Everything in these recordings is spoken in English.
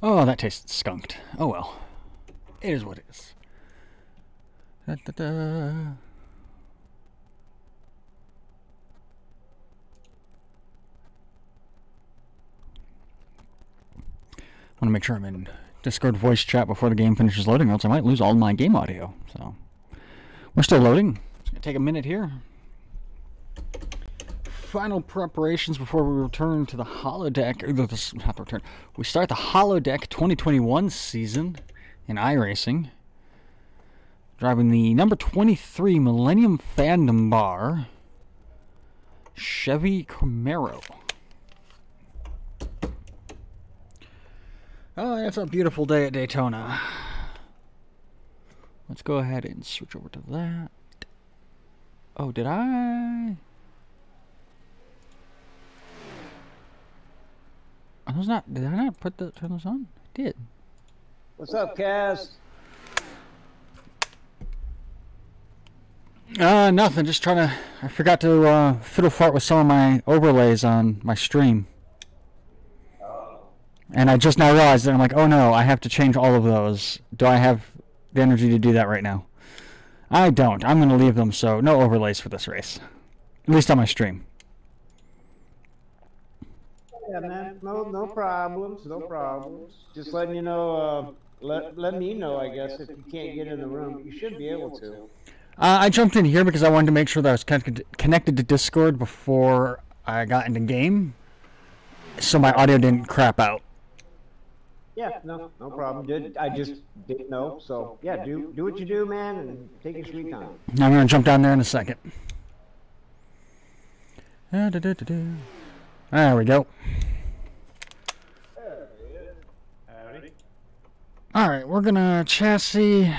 Oh, that tastes skunked. Oh well. It is what it is. Da, da, da. I want to make sure I'm in Discord voice chat before the game finishes loading, or else I might lose all my game audio. So we're still loading. It's gonna take a minute here. Final preparations before we return to the holodeck. Not the return. We start the holodeck 2021 season in iRacing. Driving the number 23 Millennium Fandom Bar Chevy Camaro. Oh, it's a beautiful day at Daytona. Let's go ahead and switch over to that. Oh, did I? I was not. Did I not turn those on? I did. What's up, Kaz? Nothing. Just trying to. I forgot to fiddle fart with some of my overlays on my stream. And I just now realized that I'm like, oh no, I have to change all of those. Do I have the energy to do that right now? I don't. I'm going to leave them, so no overlays for this race. At least on my stream. Yeah, man. No problems. No problems. Just letting you know, let me know, I guess, if you can't get in the room. You should be able to. I jumped in here because I wanted to make sure that I was connected to Discord before I got into game, so my audio didn't crap out. Yeah, no problem. I just didn't know. So yeah, do what you do, man, and take your sweet time. Now I'm gonna jump down there in a second. There we go. All right, we're gonna chassis.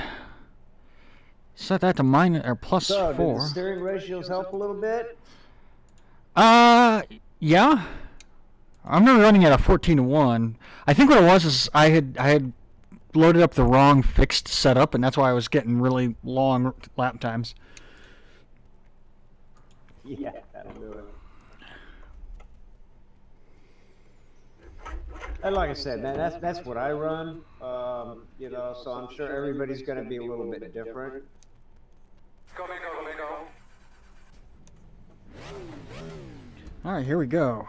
Set that to minus or plus so, 4. Did the steering ratios help a little bit? Yeah. I'm not running at a 14-1. I think what it was is I had loaded up the wrong fixed setup, and that's why I was getting really long lap times. Yeah, that'll do it. And like I said, man, that's what I run. You know, so I'm sure everybody's going to be a little bit different. Go, go. All right, here we go.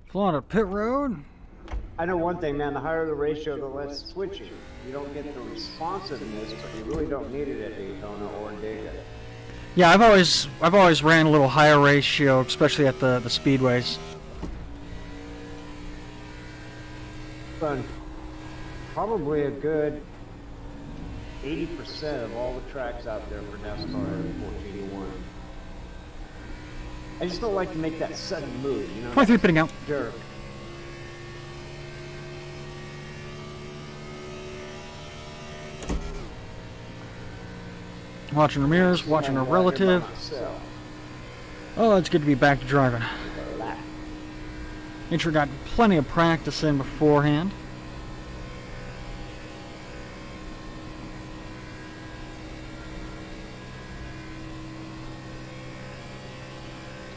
Flowing to pit road. I know one thing, man. The higher the ratio, the less switching. You don't get the responsiveness, but you really don't need it at Daytona or Daytona. Yeah, I've always ran a little higher ratio, especially at the speedways. Fun. Probably a good 80% of all the tracks out there for NASCAR are 14-1. I just don't like to make that sudden move, you know. 23 pitting out. Jerk. Watching Ramirez, watching a relative. Oh, it's good to be back to driving. Make sure we got plenty of practice in beforehand.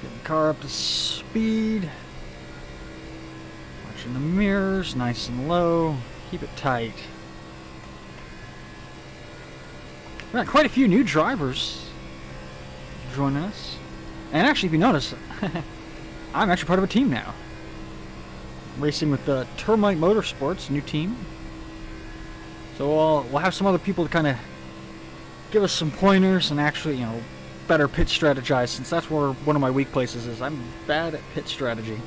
Get the car up to speed. Watching the mirrors, nice and low. Keep it tight. We got quite a few new drivers joining us. And actually, if you notice, I'm actually part of a team now. Racing with the Termite Motorsports, new team. So we'll have some other people to kind of give us some pointers and actually, you know, better pit strategize, since that's where one of my weak places is. I'm bad at pit strategy.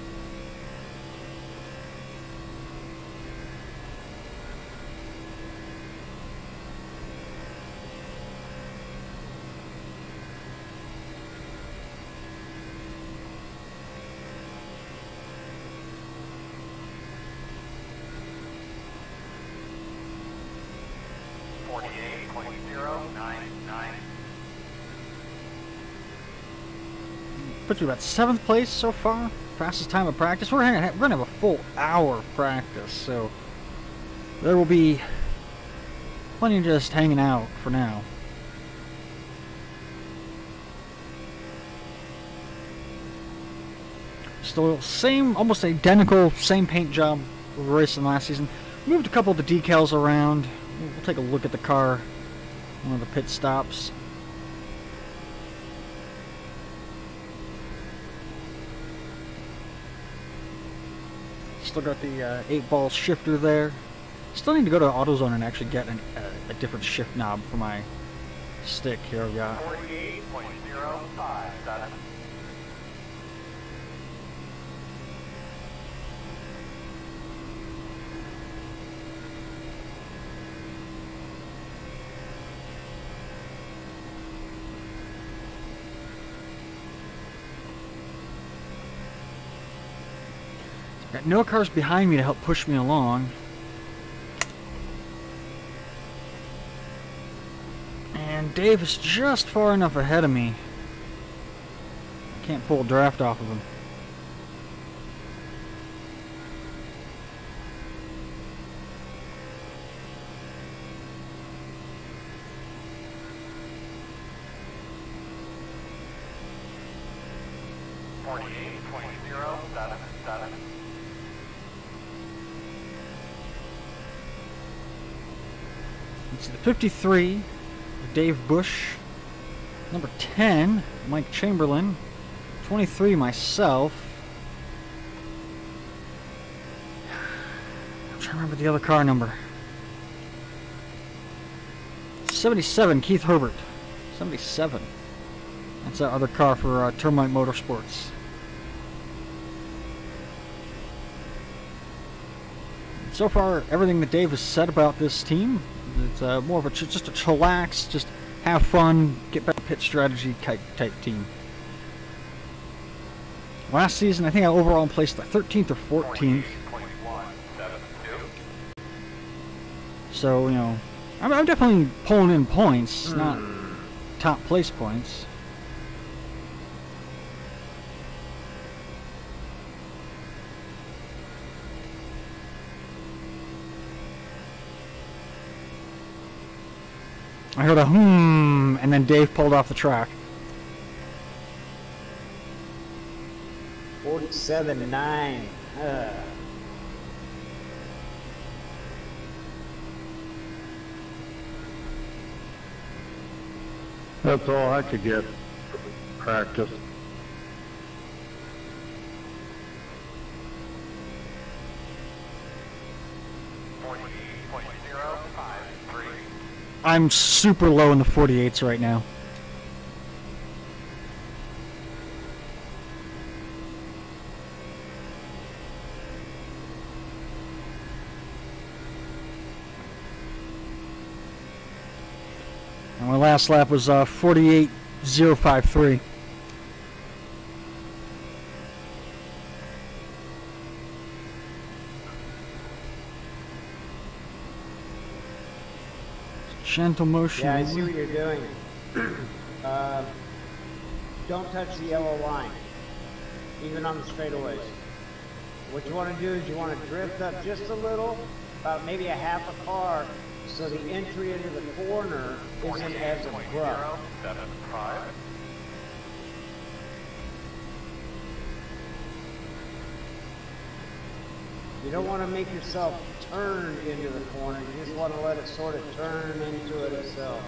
Puts me about 7th place so far. Fastest time of practice. We're gonna have a full hour of practice, so there will be plenty of just hanging out for now. Still same, almost identical, same paint job, we were racing last season. Moved a couple of the decals around. We'll take a look at the car, one of the pit stops. Still got the 8-ball shifter there. Still need to go to AutoZone and actually get a different shift knob for my stick. Here we go. 48.057. Got no cars behind me to help push me along. And Dave is just far enough ahead of me. I can't pull a draft off of him. It's the 53, Dave Bush. Number 10, Mike Chamberlain. 23, myself. I'm trying to remember the other car number. 77, Keith Herbert. 77. That's our other car for Termite Motorsports. So far, everything that Dave has said about this team, it's more of just a chillax, just have fun, get better pit strategy type team. Last season, I think I overall placed the 13th or 14th. So, you know, I'm definitely pulling in points, not top place points. I heard a and then Dave pulled off the track. 47.9. That's all I could get practice. I'm super low in the 48s right now. And my last lap was 48.053. Gentle motion. Yeah, I see what you're doing. Don't touch the yellow line, even on the straightaways. What you want to do is you want to drift up just a little, about maybe a half a car, so the entry into the corner isn't as abrupt. You don't want to make yourself turn into the corner. You just want to let it sort of turn into it itself.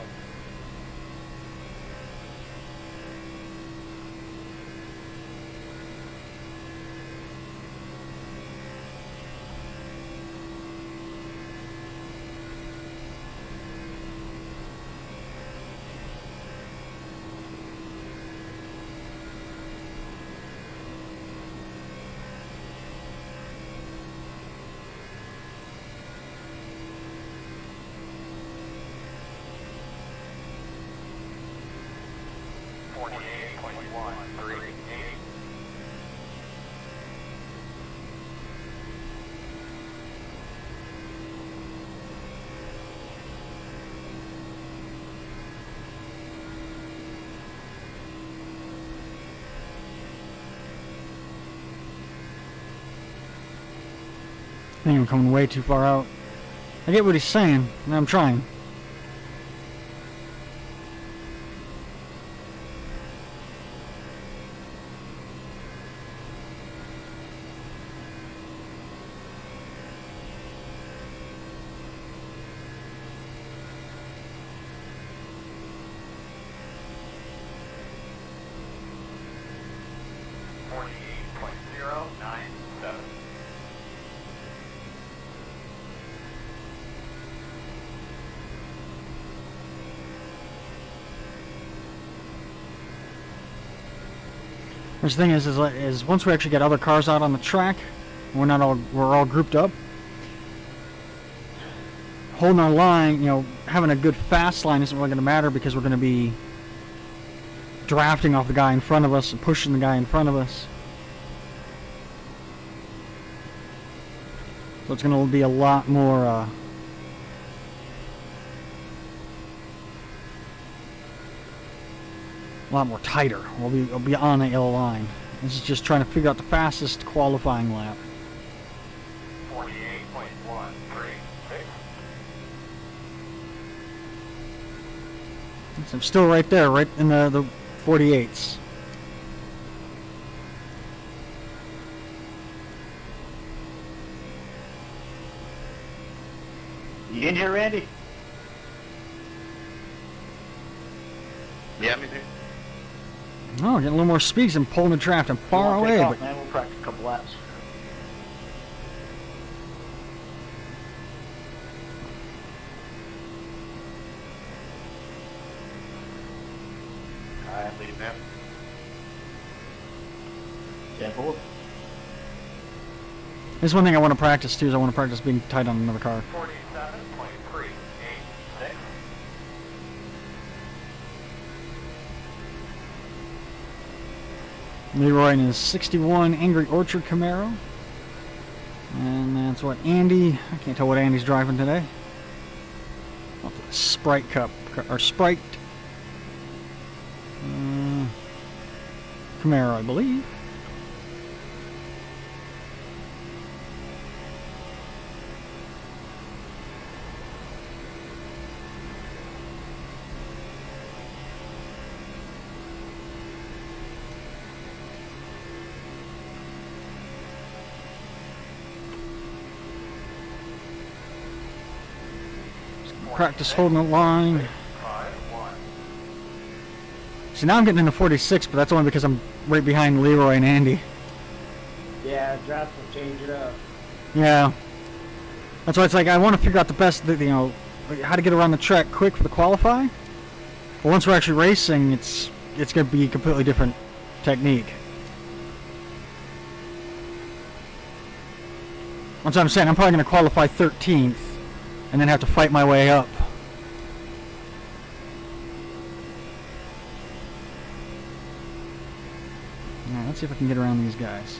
I think I'm coming way too far out. I get what he's saying, and I'm trying. Which thing is once we actually get other cars out on the track, we're all grouped up. Holding our line, you know, having a good fast line isn't really going to matter because we're going to be drafting off the guy in front of us and pushing the guy in front of us. So it's going to be a lot more tighter. We'll be on the yellow line. This is just trying to figure out the fastest qualifying lap. 48.136. I'm still right there, right in the 48s. You in here, Randy? Yeah, I'm in here. Oh, getting a little more speeds and pulling the draft. I'm far away, but man, we'll practice a couple laps. Alright, I'm leading, man. 10-4. there's one thing I want to practice too. Is I want to practice being tight on another car. 47.386. Leroy in his 61 Angry Orchard Camaro. And that's what Andy, I can't tell what Andy's driving today. Sprite Cup, or Sprite Camaro, I believe. Practice holding the line. 5-1. See, now I'm getting into 46, but that's only because I'm right behind Leroy and Andy. Yeah, draft will change it up. Yeah. That's why it's like I want to figure out the best, you know, how to get around the track quick for the qualify. But once we're actually racing, it's going to be a completely different technique. That's what I'm saying. I'm probably going to qualify 13th. And then have to fight my way up. Alright, let's see if I can get around these guys.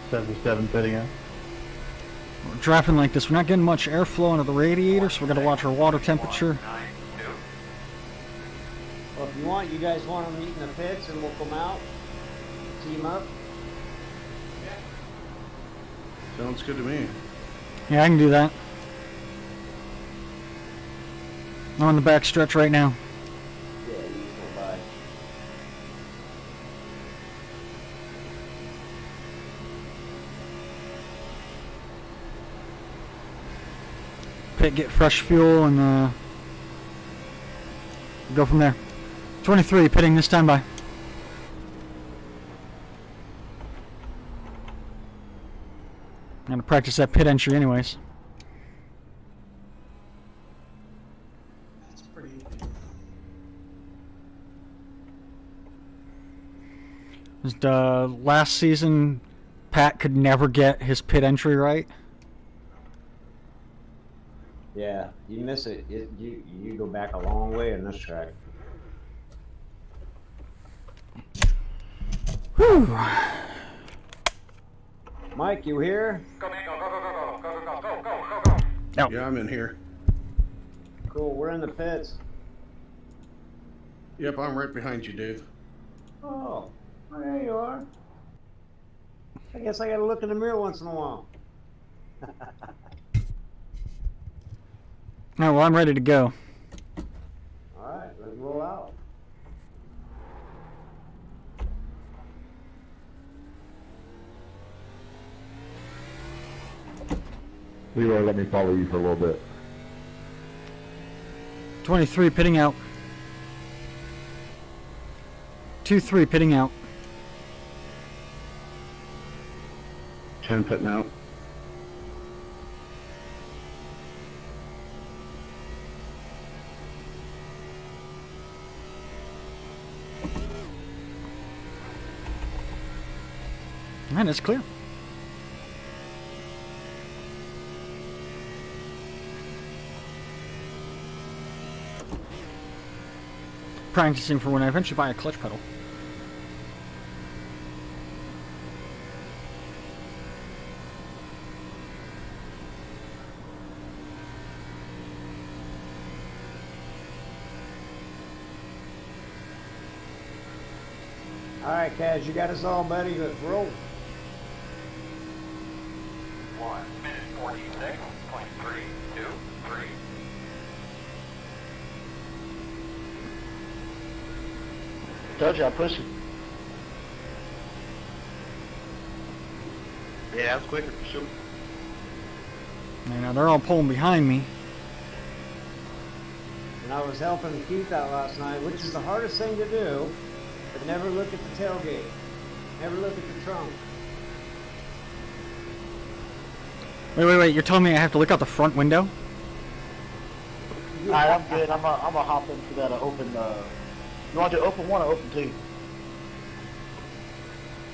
77 pitting out. We're drafting like this. We're not getting much airflow into the radiator, so we're going to watch our water temperature. 92. Well, if you want, you guys want to meet in the pits and we'll come out, team up. Sounds good to me. Yeah, I can do that. I'm on the back stretch right now. Yeah, you can go by. Pit, get fresh fuel, and go from there. 23, pitting this time by. I'm going to practice that pit entry anyways. That's pretty. Just, last season, Pat could never get his pit entry right. Yeah, you miss it. You go back a long way in this track. Whew. Mike, you here? Go, man, go, go, go, go, go, go, go, go, go, go. No. Yeah, I'm in here. Cool, we're in the pits. Yep, I'm right behind you, Dave. Oh, there you are. I guess I gotta look in the mirror once in a while. No, well, I'm ready to go. Alright, let's roll out. Leroy, let me follow you for a little bit. 23, pitting out. 2-3, pitting out. 10 pitting out. Man, it's clear. Practicing for when I eventually buy a clutch pedal. All right, Kaz, you got us all, buddy. Let's roll. 1 minute 46.323. Told you I pushed it. Yeah, that's quicker for sure. You know, they're all pulling behind me. And I was helping Keith out last night, which is the hardest thing to do, but never look at the tailgate. Never look at the trunk. Wait. You're telling me I have to look out the front window? Alright, I'm good. I'm gonna hop into that open. You want to do open 1 or open 2?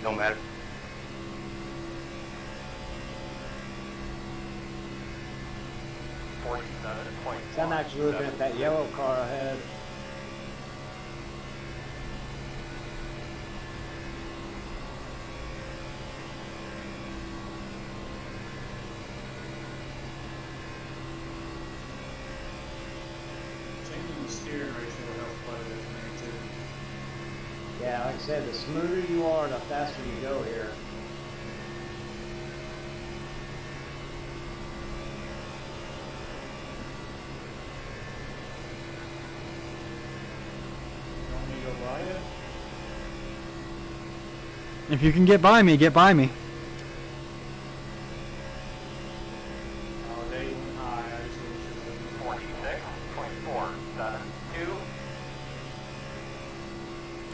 No matter. So I'm actually looking at that yellow car ahead. Changing the steering ratio helps quite a bit for me too. Yeah, like I said, the smoother you are, the faster you go here. You want me to go by it? If you can get by me, get by me. Oh, they went high. I just wish it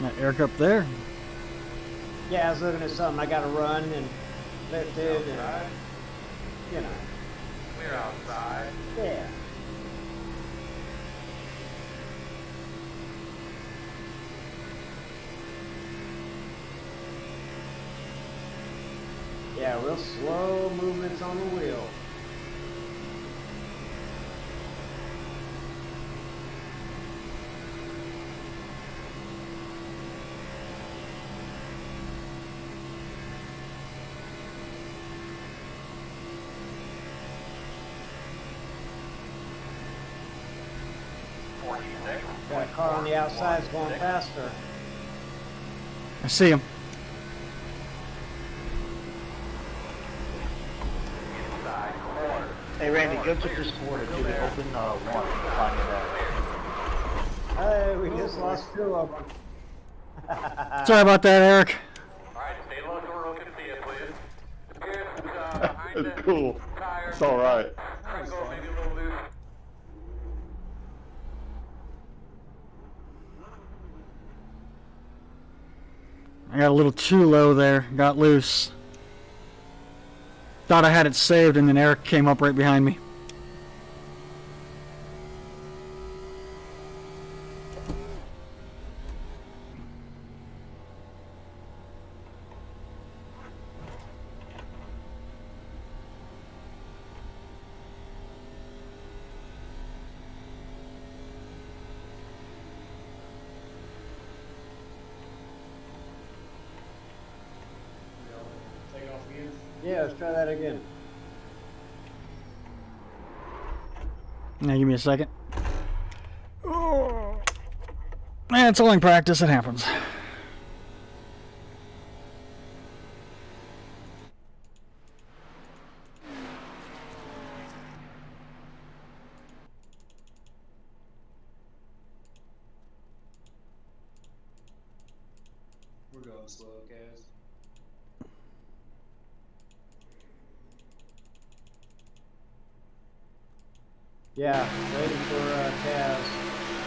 46.472. Got Eric up there. Yeah, I was looking at something. I got to run and lifted and, you know, We're outside. yeah. Yeah, real slow movements on the wheel. Got a car on the outside going faster. I see him. Hey Randy, go to this board and do the open 1 and find it out. Hey, we just lost 2 of them. Sorry about that, Eric. Alright, stay low so we can see it, please. Good, behind It's it. cool. Tires. It's alright. Triangle, maybe a little loose. I got a little too low there. Got loose. Thought I had it saved, and then Eric came up right behind me. Take off again. Yeah, let's try that again. Now, give me a second. Oh. It's only practice. It happens. We're going slow, guys. Yeah, waiting for Kaz.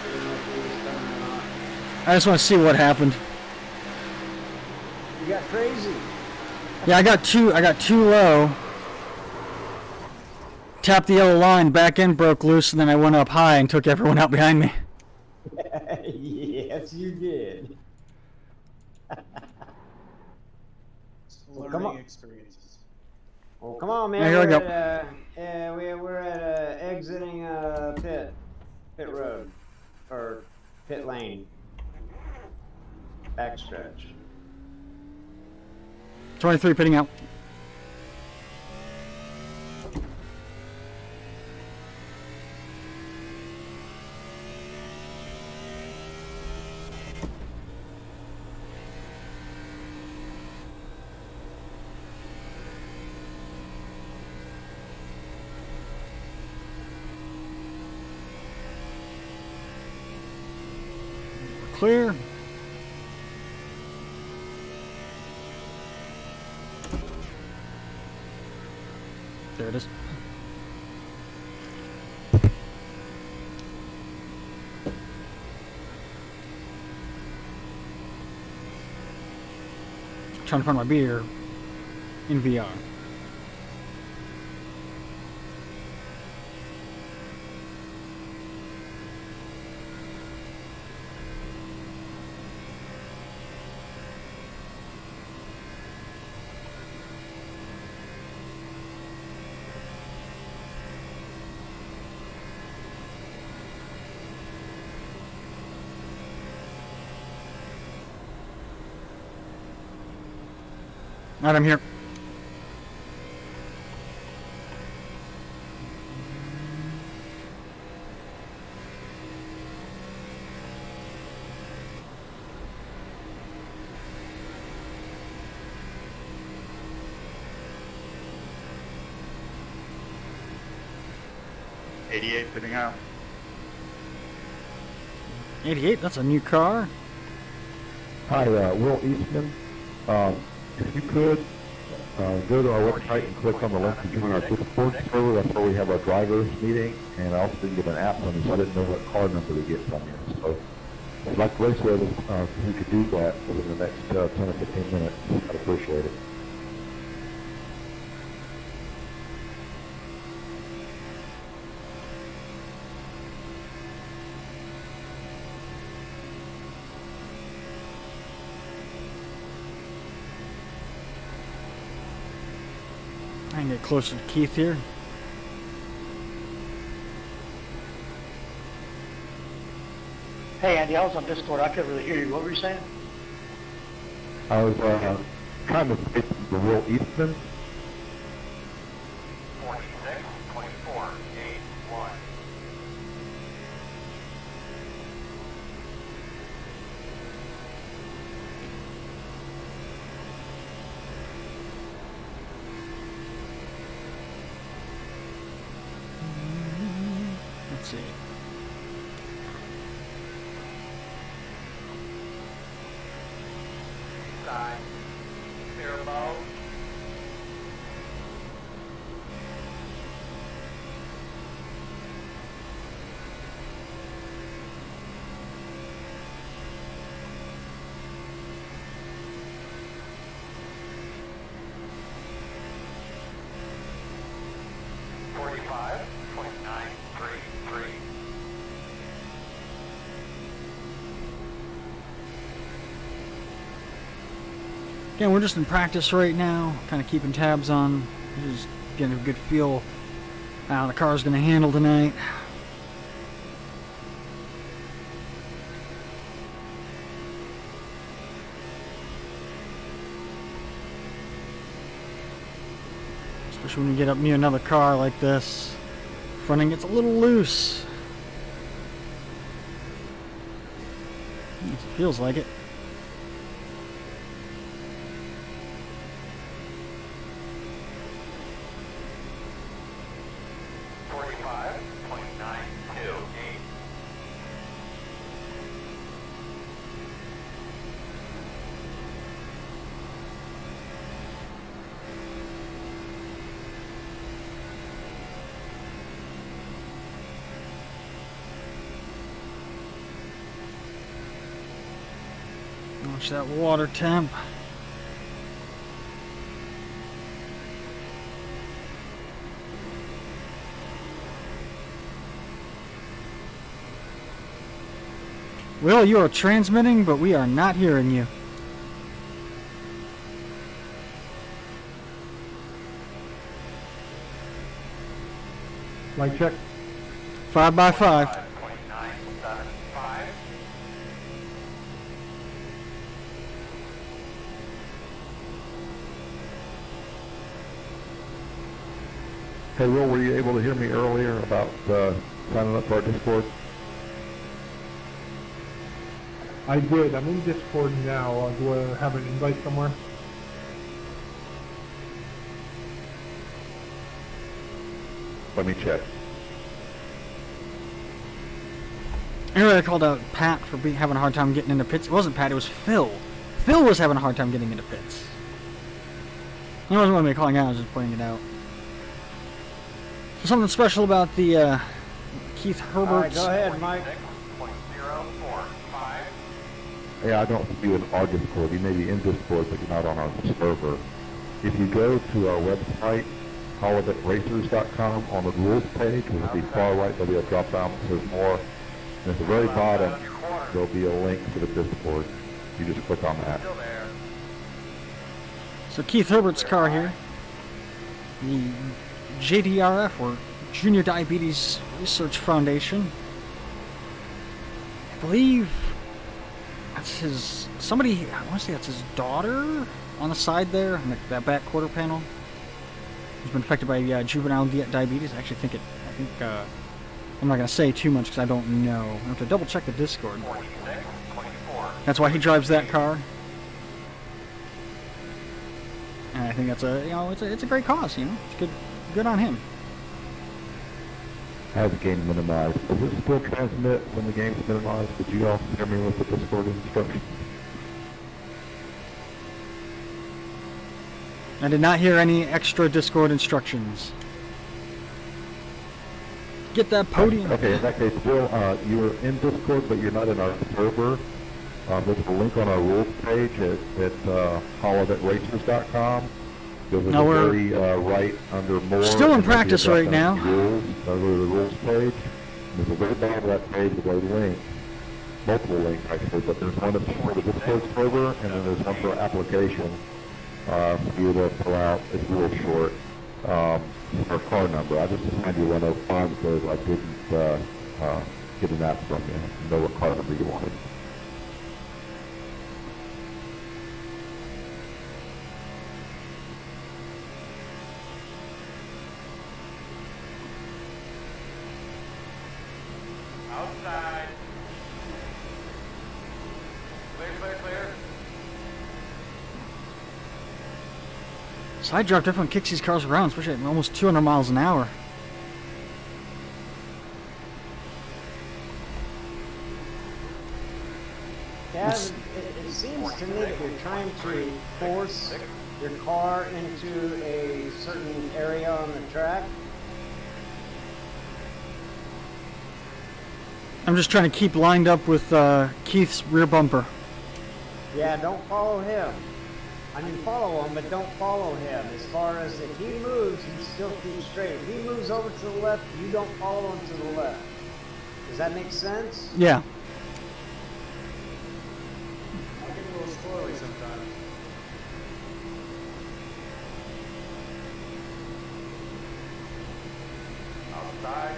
Didn't know if he was coming or not. I just want to see what happened. You got crazy. Yeah, I got too low. Tapped the yellow line, back end broke loose, and then I went up high and took everyone out behind me. Yes, you did. come on. Learning experiences. Well, come on, man. Yeah, here I go. We're at exiting pit road, or pit lane. Backstretch. 23 pitting out. Clear. There it is. Trying to find my beer in VR. Alright, I'm here. Pitting out. 88, that's a new car. Hi, Will Eastman. If you could, go to our website and click on the link to join our Discord server. That's where we have our drivers meeting, and I also didn't get an app from you, so I didn't know what car number to get from you. So if you'd like to race with us, if you could do that within the next 10 or 15 minutes, I'd appreciate it. I can get closer to Keith here. Hey, Andy, I was on Discord. I couldn't really hear you. What were you saying? I was trying to get the Will Eastman. 46, 24, 8, 1. Let's see. Side. Clear low. Again, we're just in practice right now, kind of keeping tabs on, just getting a good feel how the car's going to handle tonight. Especially when you get up near another car like this, fronting gets a little loose. It feels like it. Watch that water temp. Will, you are transmitting, but we are not hearing you. Mic check. 5x5. 2975. Hey, Will, were you able to hear me earlier about signing up for our Discord? I did. I'm in Discord now. Do I have an invite somewhere? Let me check. Earlier I called out Pat for having a hard time getting into pits. It wasn't Pat, it was Phil. Phil was having a hard time getting into pits. It wasn't really me calling out, I was just pointing it out. So something special about the Keith Herbert's... All right, go ahead, Mike. 6.045. Yeah, I don't do an our Discord. You may be in Discord, but you're not on our server. If you go to our website, holidackracers.com, on the rules page, which will be far right, there'll be a drop down that says more. And at the very bottom, there'll be a link to the Discord. You just click on that. Still there. So Keith Herbert's car here, the JDRF, or Junior Diabetes Research Foundation. I believe that's his, somebody, I want to say that's his daughter on the side there, on that back quarter panel, who's been affected by juvenile diabetes. I actually think I'm not going to say too much because I don't know. I have to double check the Discord. 46.24. That's why he drives that car. And I think that's it's a great cause, you know. It's good on him. I have the game minimized. Does it still transmit when the game's minimized? Did you all hear me with the Discord instructions? I did not hear any extra Discord instructions. Get that podium. Okay, in that case, Bill, you're in Discord, but you're not in our server. There's a link on our rules page at holidackracers.com. Go to the No, we're very right under more. still in and there'll be a practice right drop-down now. Rules. Go to the rules page. There's a very bottom of that page with a link. Multiple links, actually, but there's one that's for the Discord server, and then there's one for application. For you to fill out. It's real short. Our car number. I just assigned you 105 because I didn't get an app from you. Know what car number you wanted. Outside. Clear, clear, clear. Side drop definitely kicks these cars around, especially at almost 200 miles an hour. Yeah, it seems to me that you're trying to force your car into a certain area on the track. I'm just trying to keep lined up with Keith's rear bumper. Yeah, don't follow him. I mean, follow him, but don't follow him. As far as if he moves, you still keep straight. If he moves over to the left, you don't follow him to the left. Does that make sense? Yeah. I get a little squirrely sometimes. Outside.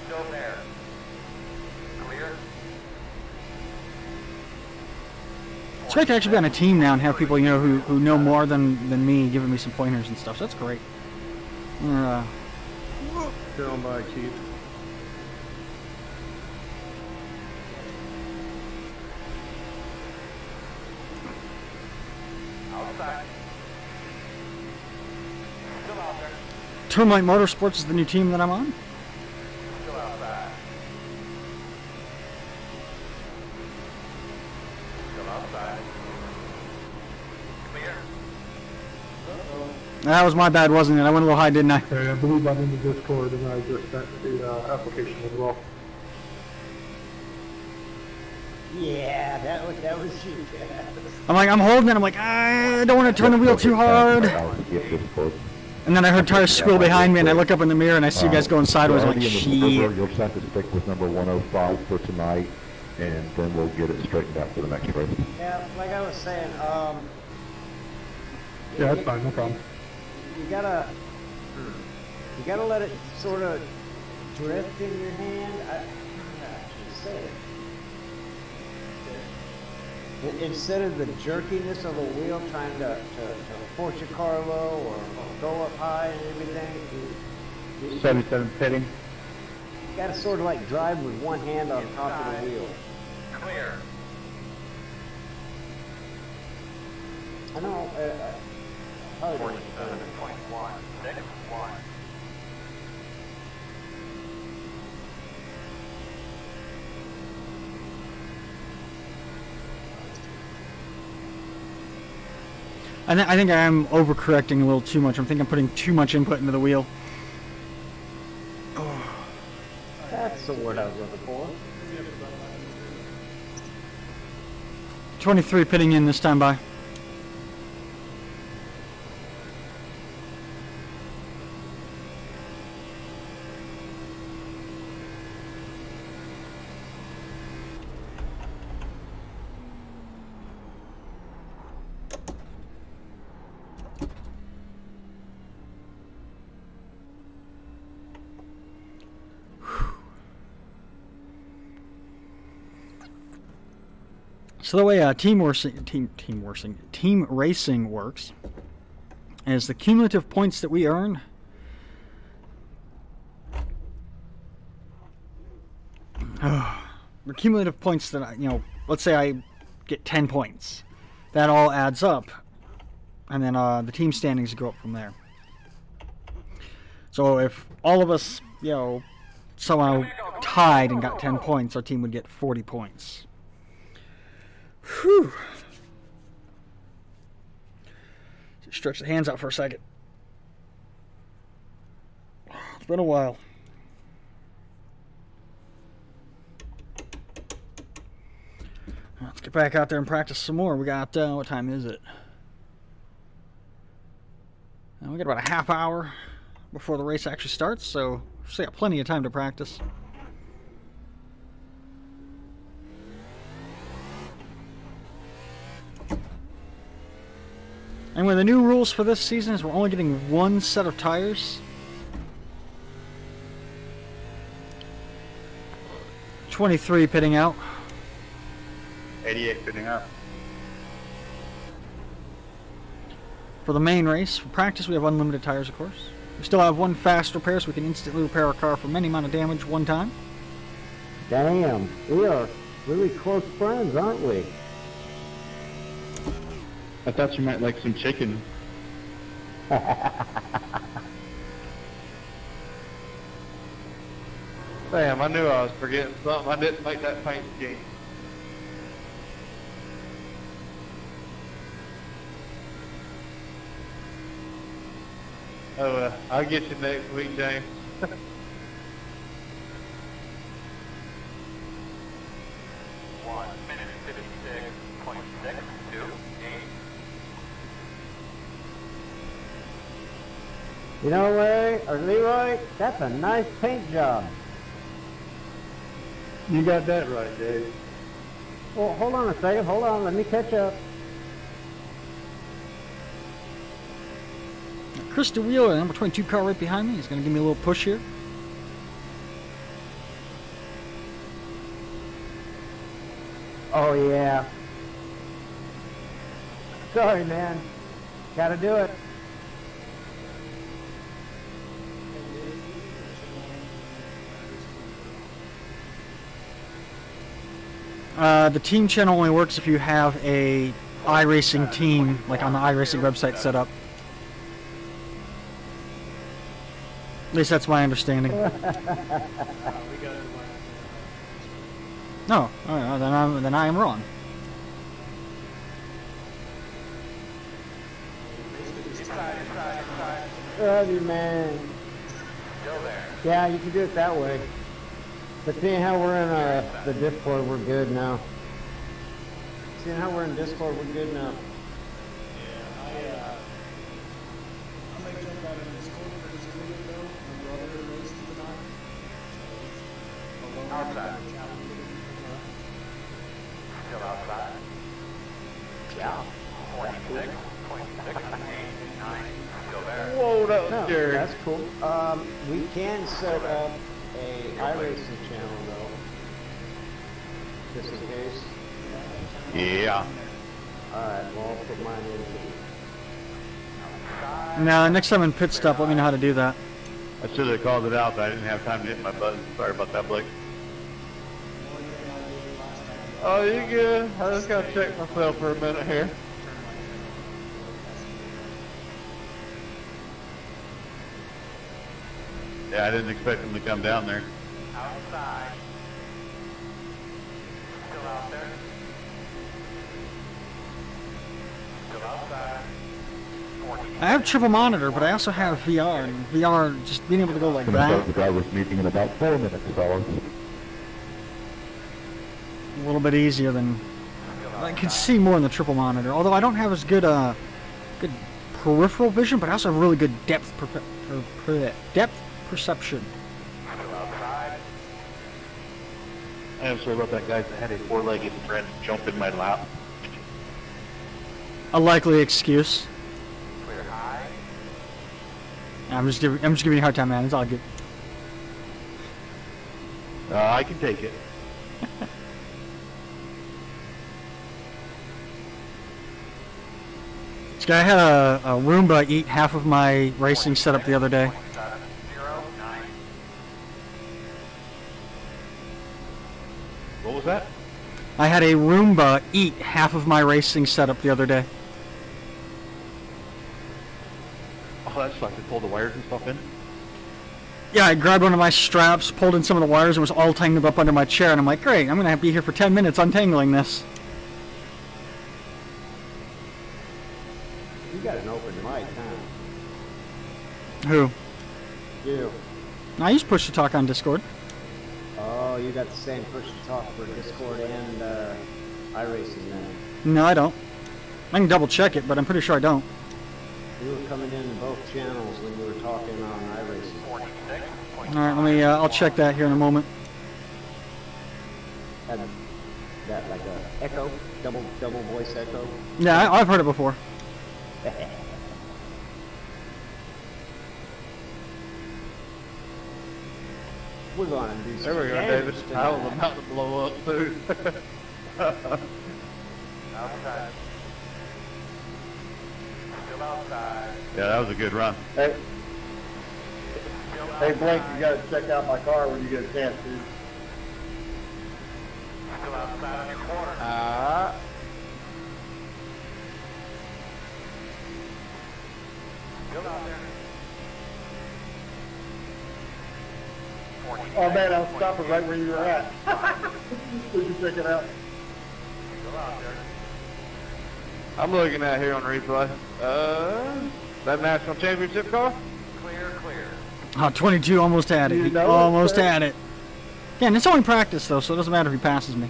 Still there. Clear. It's great to actually be on a team now and have people, you know, who know more than me giving me some pointers and stuff. So that's great. Down by Keith. Outside. Still out there. Termite Motorsports is the new team that I'm on. Still outside. Still outside. Clear. That was my bad, wasn't it? I went a little high, didn't I? Okay, I believe I'm in the Discord and I just sent the application as well. Yeah, that was you. Yeah. I'm like, I'm holding it. I'm like, I don't want to turn the wheel too hard. And then I heard tires squeal behind me, and I look up in the mirror, and I see you guys going sideways. I'm like, shit. You'll just have to stick with number 105 for tonight, and then we'll get it straightened out for the next race. Yeah, like I was saying, Yeah, that's fine, no problem. you gotta You gotta let it sort of drift in your hand. I don't know how to actually say it. Instead of the jerkiness of a wheel trying to force your car low or go up high and everything, you 77 pitting. gotta sort of like drive with one hand on top of the wheel. Clear. I know. Probably don't 47.1. 6-1. I think I am overcorrecting a little too much. I think I'm putting too much input into the wheel. That's the word I was looking for. 23 pitting in this time by. So the way team racing works is the cumulative points that we earn the cumulative points that let's say I get 10 points. That all adds up, and then the team standings go up from there. So if all of us, somehow tied and got 10 points, our team would get 40 points. Whew. Stretch the hands out for a second. It's been a while. Let's get back out there and practice some more. We got, what time is it? We got about a half hour before the race actually starts, so we still got plenty of time to practice. Anyway, the new rules for this season is we're only getting one set of tires. 23 pitting out. 88 pitting out. For the main race, for practice, we have unlimited tires, of course. We still have one fast repair, so we can instantly repair our car for any amount of damage one time. Damn, we are really close friends, aren't we? I thought you might like some chicken. Damn, I knew I was forgetting something. I didn't make that paint scheme. Oh, I'll get you next week, James. 1:56.628. You know, Larry, or Leroy, that's a nice paint job. You got that right, Dave. Well, hold on a second. Hold on. Let me catch up. Chris DeWheeler, number 22 car right behind me, is going to give me a little push here. Oh, yeah. Sorry, man. Gotta do it. The team channel only works if you have a iRacing team, like on the iRacing website, set up. At least that's my understanding. No, then I am wrong. Love you, man. Still there. Yeah, you can do it that way. But seeing how we're in the Discord, we're good now. Seeing how we're in Discord, we're good now. Yeah, I might jump out in Discord for just a minute though. My brother races tonight. So, Outside. Still outside. Yeah. 46.689. Still there. Whoa that was No, scary. that's cool. We can set up a iRacing channel though, just in case. Yeah. Alright, well, I'll put mine in. Now, next time in pit stop, let me know how to do that. I should have called it out, but I didn't have time to hit my button. Sorry about that, Blake. Oh, you good? I just gotta check myself for a minute here. Yeah, I didn't expect him to come down there. Outside. Still out there. Still outside. I have triple monitor, but I also have VR, and VR, just being able to go like Gonna start the that, drivers' meeting in about 4 minutes, fellas. a little bit easier than... I can see more in the triple monitor, although I don't have as good, good peripheral vision, but I also have really good depth perception. I am sorry about that, guys. I had a four-legged friend jump in my lap. A likely excuse. Clear high. I'm just giving you a hard time, man. It's all good. I can take it. This guy had a Roomba eat half of my racing setup the other day. 709. What was that? I had a Roomba eat half of my racing setup the other day. Oh, that sucks. It pulled the wires and stuff in. Yeah, I grabbed one of my straps, pulled in some of the wires, and was all tangled up under my chair, and I'm like, great, I'm gonna have to be here for 10 minutes untangling this. You got an open mic, huh? Who? You. I use push to talk on Discord. Oh, you got the same push to talk for Discord and iRacing then. No, I don't. I can double check it, but I'm pretty sure I don't. You were coming in both channels when you were talking on iRacing. 46.5. Alright, let me, I'll check that here in a moment. Had that like a echo, double voice echo. Yeah, I've heard it before. We're gonna do some There we go, damage David. I was tonight. about to blow up, too. Outside. Still outside. Yeah, that was a good run. Hey, Still hey, Blake, outside. you gotta check out my car when you get a chance, dude. Still outside on your corner. Still out there. Oh man, I was stopping right where you were at. Did you check it out? Still out there. I'm looking at here on replay. That national championship car? Clear, clear. Oh, 22 almost had it. You He know it, almost sir. had it. Again, it's only practice, though, so it doesn't matter if he passes me.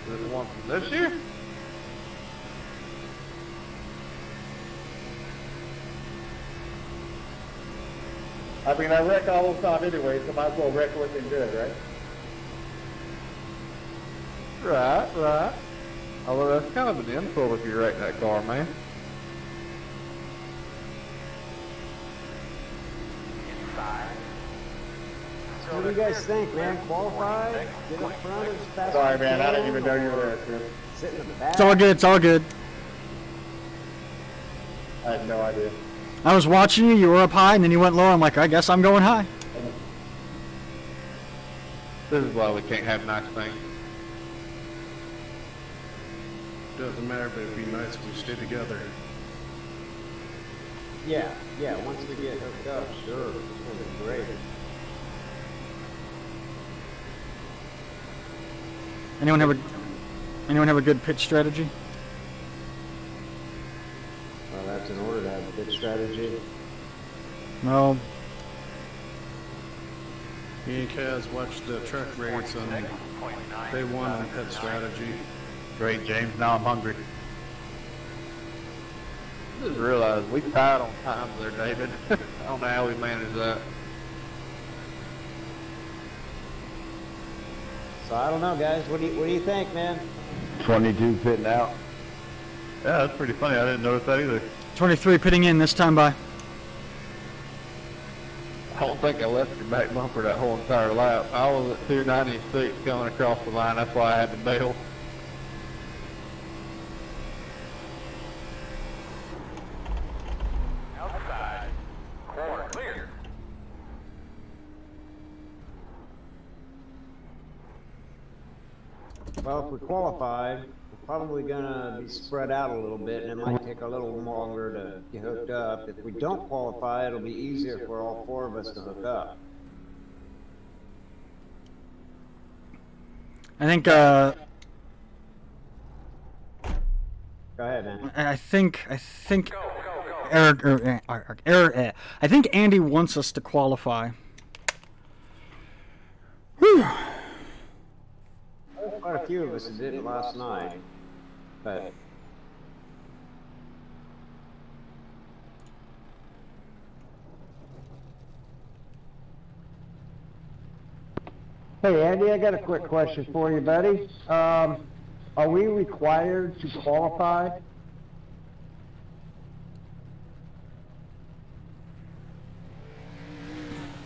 This is one from this year? I mean, I wreck all the time anyway, so might as well wreck looking good, right? Right. Although that's kind of an insult if you wreck that car, man. Inside. What do you guys think, man? Qualified? Get up front as fast Sorry, as you man, I didn't can, even know you or were there, Chris. sit in the back? It's all good, it's all good. I had no idea. I was watching you, you were up high, and then you went low. I'm like, I guess I'm going high. This is why we can't have nice things. Doesn't matter, but it'd be nice if we stay together. Yeah, once we get hooked up, sure. It's gonna be great. Anyone have a good pitch strategy? Well, that's in order to have a good strategy. No. Me and Kaz watched the truck race on day one on pet strategy. Great, James. Now I'm hungry. Just realized we tied on time there, David. I don't know how we managed that. So I don't know, guys. What do you think, man? 22 fitting out. Yeah, that's pretty funny. I didn't notice that either. 23 pitting in this time by. I don't think I left your back bumper that whole entire lap. I was at 296 coming across the line. That's why I had to bail. Outside. Corner clear. Well, if we qualify, we're probably gonna be spread out a little bit, and it might take a little longer to get hooked up. If we don't qualify, it'll be easier for all 4 of us to hook up. I think, Go ahead, man. I think Eric, I think Andy wants us to qualify. Whew. Quite a few of us did it last night, but Hey, Andy, I got a quick question for you, buddy. Are we required to qualify?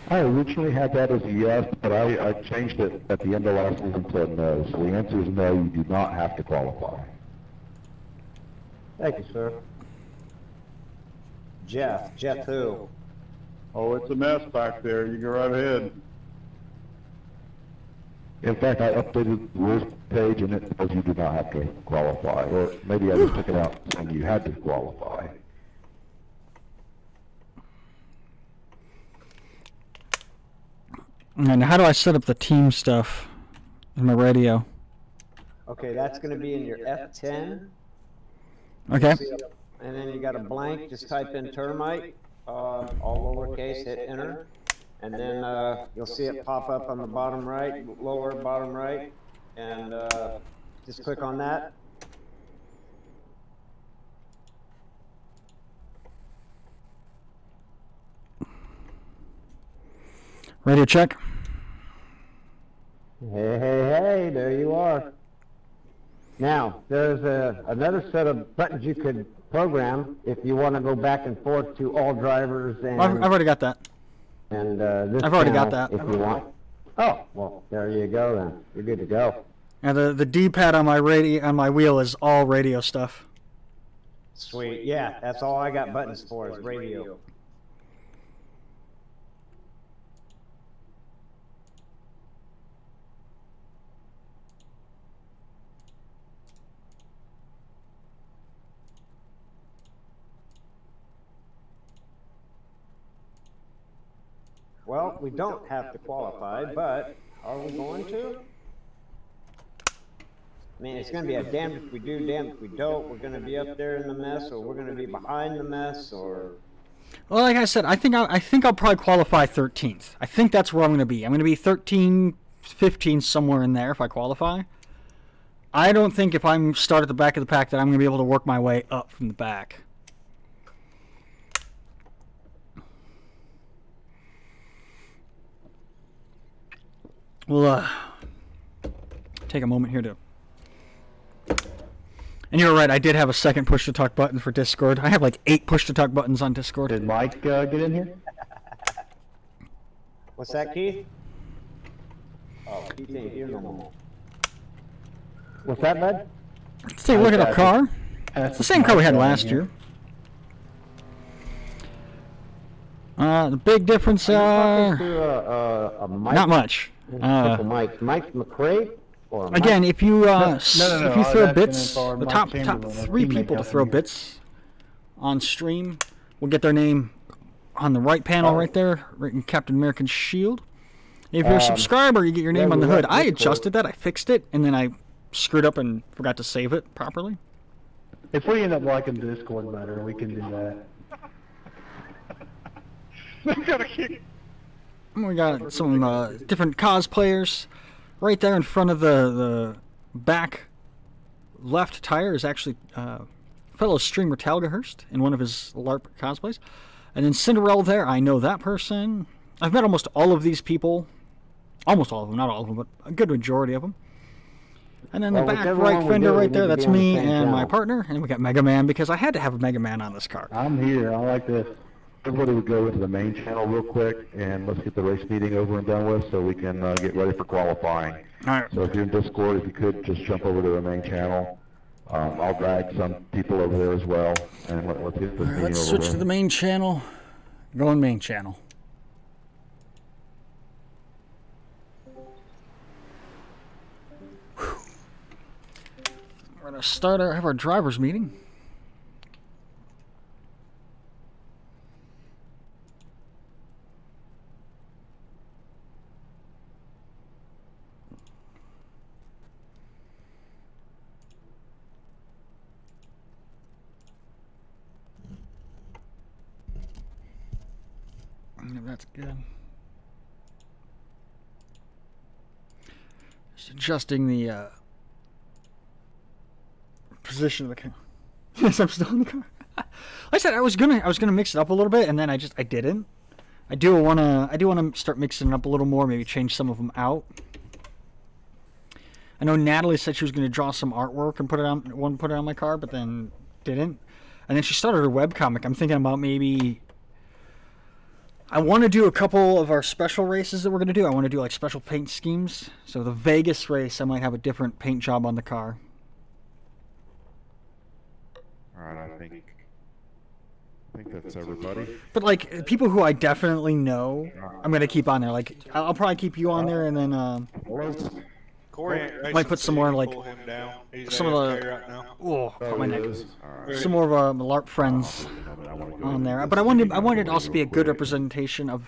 I originally had that as a yes, but I changed it at the end of last season to no. So the answer is no, you do not have to qualify. Thank you, sir. Jeff who? Oh, it's a mess back there. You go right ahead. In fact, I updated the rules page and it says you do not have to qualify. Or maybe I just took it out saying you had to qualify. And how do I set up the team stuff in my radio? Okay, that's gonna be in your F10. Okay. And then you got a blank, just type in termite, all lowercase, hit enter. And then you'll see it pop up on the bottom right, lower bottom right, and just click on that. Radio check. Hey, there you are. Now, there's another set of buttons you could program if you want to go back and forth to all drivers and... I've already got that. And this I've already got channel, that. If you want. Oh, well, there you go then. You're good to go. And the D-pad on my wheel is all radio stuff. Sweet, yeah, that's all I got buttons for is radio. Well, we don't have to qualify, but are we going to? I mean, it's going to be a damned if we do, damned if we don't. We're going to be up there in the mess, or we're going to be behind the mess, or... Well, like I said, I think I'll probably qualify 13th. I think that's where I'm going to be. I'm going to be 13, 15, somewhere in there if I qualify. I don't think if I'm start at the back of the pack that I'm going to be able to work my way up from the back. We'll take a moment here to... And you're right, I did have a second push-to-talk button for Discord. I have like 8 push-to-talk buttons on Discord. Did Mike get in here? What's that, Keith? Oh, Keith ain't here no more. What's that, bud? Let's take a look at our car. It's the same car we had last year. The big difference, not much. Mike McRae? Or Mike? Again, if you if you throw bits, for the Mike top Chamberlain, 3 teammate people to down throw here. bits on stream will get their name on the right panel right there, right in Captain America's shield. If you're a subscriber, you get your name on the hood. I adjusted that, I fixed it, and then I screwed up and forgot to save it properly. If we end up liking Discord better, we can do that. We got some different cosplayers. Right there in front of the back left tire is actually fellow streamer Talgahurst in one of his LARP cosplays. And then Cinderella there, I know that person. I've met almost all of these people. Almost all of them, not all of them, but a good majority of them. And then the Well, back whichever right one we fender do, we right need there, to that's be on the me same and my channel. partner. And we got Mega Man because I had to have a Mega Man on this car. I'm here. I like this. Everybody would go into the main channel real quick, and let's get the race meeting over and done with so we can get ready for qualifying. All right. So if you're in Discord, if you could just jump over to the main channel. I'll drag some people over there as well, and let's get this meeting Let's over switch there. to the main channel. Going main channel. Whew. We're going to have our driver's meeting. Yeah, that's good. Just adjusting the position of the car. Yes, I'm still in the car. Like I said, I was gonna mix it up a little bit, and then I didn't. I do wanna start mixing it up a little more. Maybe change some of them out. I know Natalie said she was gonna draw some artwork and put it on my car, but then didn't. And then she started her webcomic. I'm thinking about maybe. I want to do a couple of our special races that we're going to do. I want to do like special paint schemes. So the Vegas race, I might have a different paint job on the car. All right, I think that's everybody. But like people who I definitely know, I'm going to keep on there. Like I'll probably keep you on there, and then Corey might put some more like some of the Oh, my neck. Right. Some more of the LARP friends on there. But I wanted it to also be a good representation of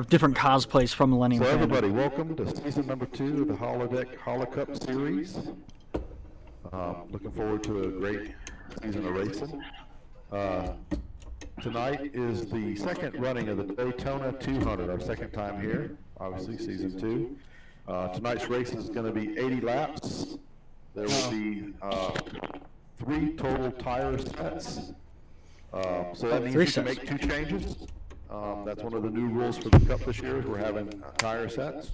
different cosplays from Millennium. So Fandom. everybody, welcome to season number 2 of the Holodeck Holocup series. Looking forward to a great season of racing. Tonight is the second running of the Daytona 200, our second time here, obviously season 2. Tonight's race is going to be 80 laps. There will be 3 total tire sets. So that means you can make 2 changes. That's one of the new rules for the Cup this year. We're having tire sets.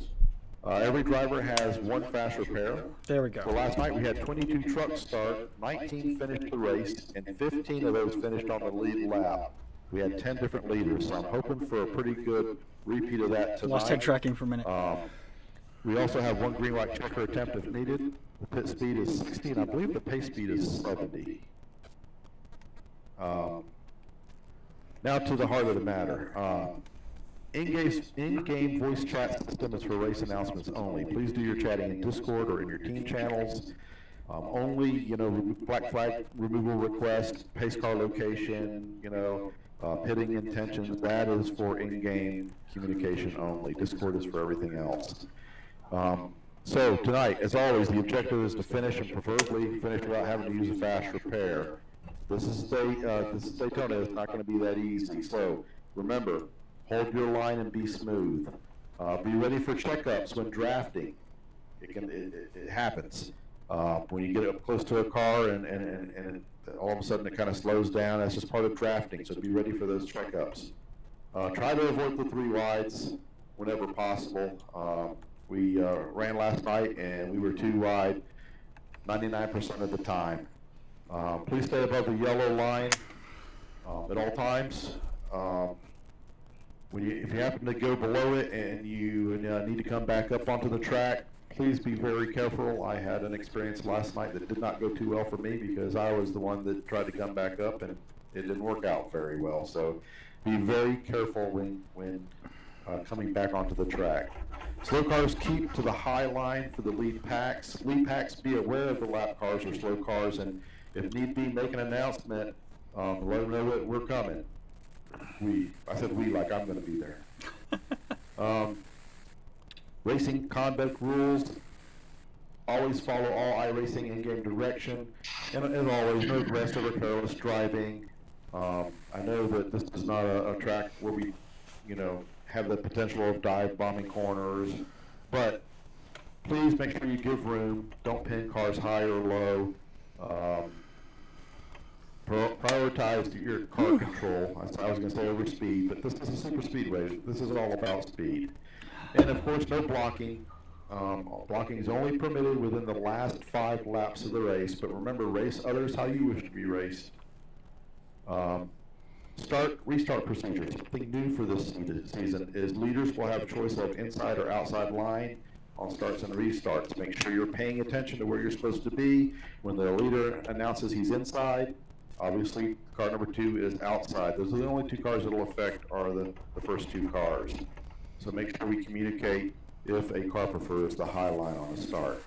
Every driver has 1 fast repair. There we go. So last night we had 22 trucks start, 19 finished the race, and 15 of those finished on the lead lap. We had 10 different leaders, so I'm hoping for a pretty good repeat of that tonight. Lost head tracking for a minute. We also have 1 green light checker attempt if needed. The pit speed is 60, and I believe the pace speed is 70. Now to the heart of the matter. In-game voice chat system is for race announcements only. Please do your chatting in Discord or in your team channels. Only, black flag removal request, pace car location, pitting intentions, that is for in-game communication only. Discord is for everything else. So tonight, as always, the objective is to finish and preferably finish without having to use a fast repair. This is Daytona. It's not going to be that easy. So remember, hold your line and be smooth. Be ready for checkups when drafting. It happens. When you get up close to a car and all of a sudden it kind of slows down, that's just part of drafting. So be ready for those checkups. Try to avoid the 3 wides whenever possible. We ran last night and we were 2 wide 99% of the time. Please stay above the yellow line at all times. If you happen to go below it and you need to come back up onto the track, please be very careful. I had an experience last night that did not go too well for me because I was the one that tried to come back up and it didn't work out very well. So be very careful when coming back onto the track. Slow cars keep to the high line for the lead packs. Lead packs, be aware of the lap cars or slow cars, and if need be, make an announcement. Let them know that we're coming. I said we like I'm going to be there. Racing conduct rules. Always follow all iRacing in-game direction. And as always, no aggressive or careless driving. I know that this is not a track where we, have the potential of dive bombing corners, but please make sure you give room. Don't pin cars high or low. Prioritize your car control. I was going to say over speed, but this is a super speedway. This is all about speed. And of course, no blocking. Blocking is only permitted within the last 5 laps of the race, but remember, race others how you wish to be raced. Restart procedures. Something new for this season is leaders will have a choice of inside or outside line on starts and restarts. Make sure you're paying attention to where you're supposed to be. When the leader announces he's inside, obviously car number 2 is outside. Those are the only 2 cars that will affect are the first 2 cars. So make sure we communicate if a car prefers the high line on the start.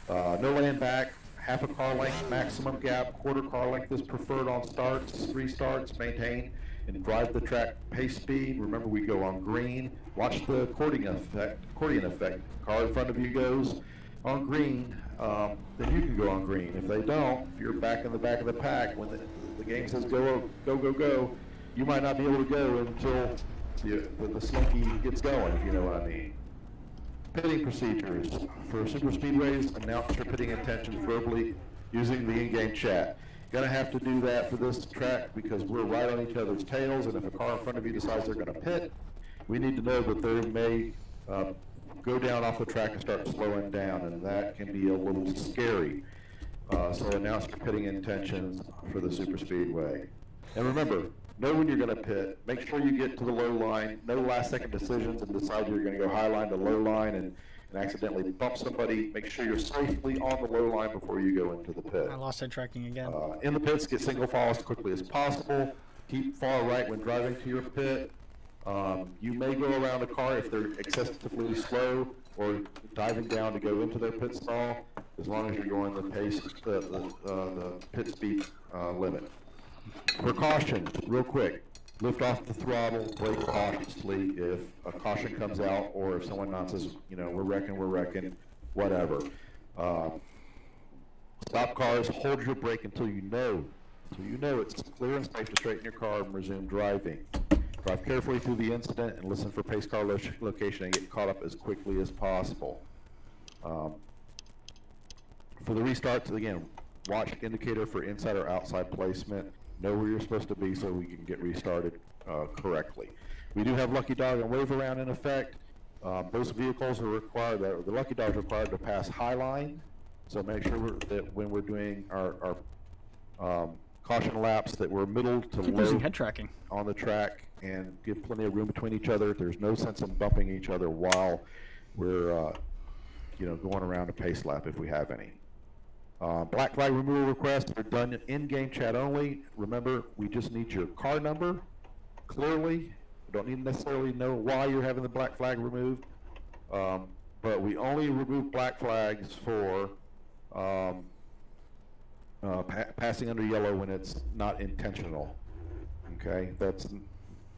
No laying back. Half a car length maximum gap, quarter car length is preferred on starts, restarts, maintain, and drive the track pace speed. Remember, we go on green. Watch the accordion effect. Car in front of you goes on green, then you can go on green. If they don't, if you're back in the back of the pack, when the game says go, go, go, go, you might not be able to go until the slinky gets going, if you know what I mean. Pitting procedures. For super speedways, announce your pitting intentions verbally using the in-game chat. Gonna have to do that for this track because we're right on each other's tails, and if a car in front of you decides they're gonna pit, we need to know that they may go down off the track and start slowing down, and that can be a little scary. So announce your pitting intentions for the super speedway. And remember, know when you're going to pit. Make sure you get to the low line. No last-second decisions and decide you're going to go high line to low line and accidentally bump somebody. Make sure you're safely on the low line before you go into the pit. I lost that tracking again. In the pits, get single file as quickly as possible. Keep far right when driving to your pit. You may go around a car if they're excessively slow or diving down to go into their pit stall, as long as you're going the pace, the pit speed limit. Precautions, real quick. Lift off the throttle, brake cautiously if a caution comes out or if someone announces, you know, we're wrecking, whatever. Stop cars, hold your brake until you know it's clear and safe to straighten your car and resume driving. Drive carefully through the incident and listen for pace car location and get caught up as quickly as possible. For the restarts, again, watch indicator for inside or outside placement. Know where you're supposed to be so we can get restarted correctly. We do have Lucky Dog and Wave Around in effect. Those vehicles are required, the Lucky Dog is required to pass high line. So make sure that when we're doing our caution laps that we're middle to low head tracking on the track and give plenty of room between each other. There's no sense in bumping each other while we're going around a pace lap if we have any. Black flag removal requests are done in-game chat only. Remember, we just need your car number clearly. We don't need to necessarily know why you're having the black flag removed, but we only remove black flags for passing under yellow when it's not intentional. Okay, that's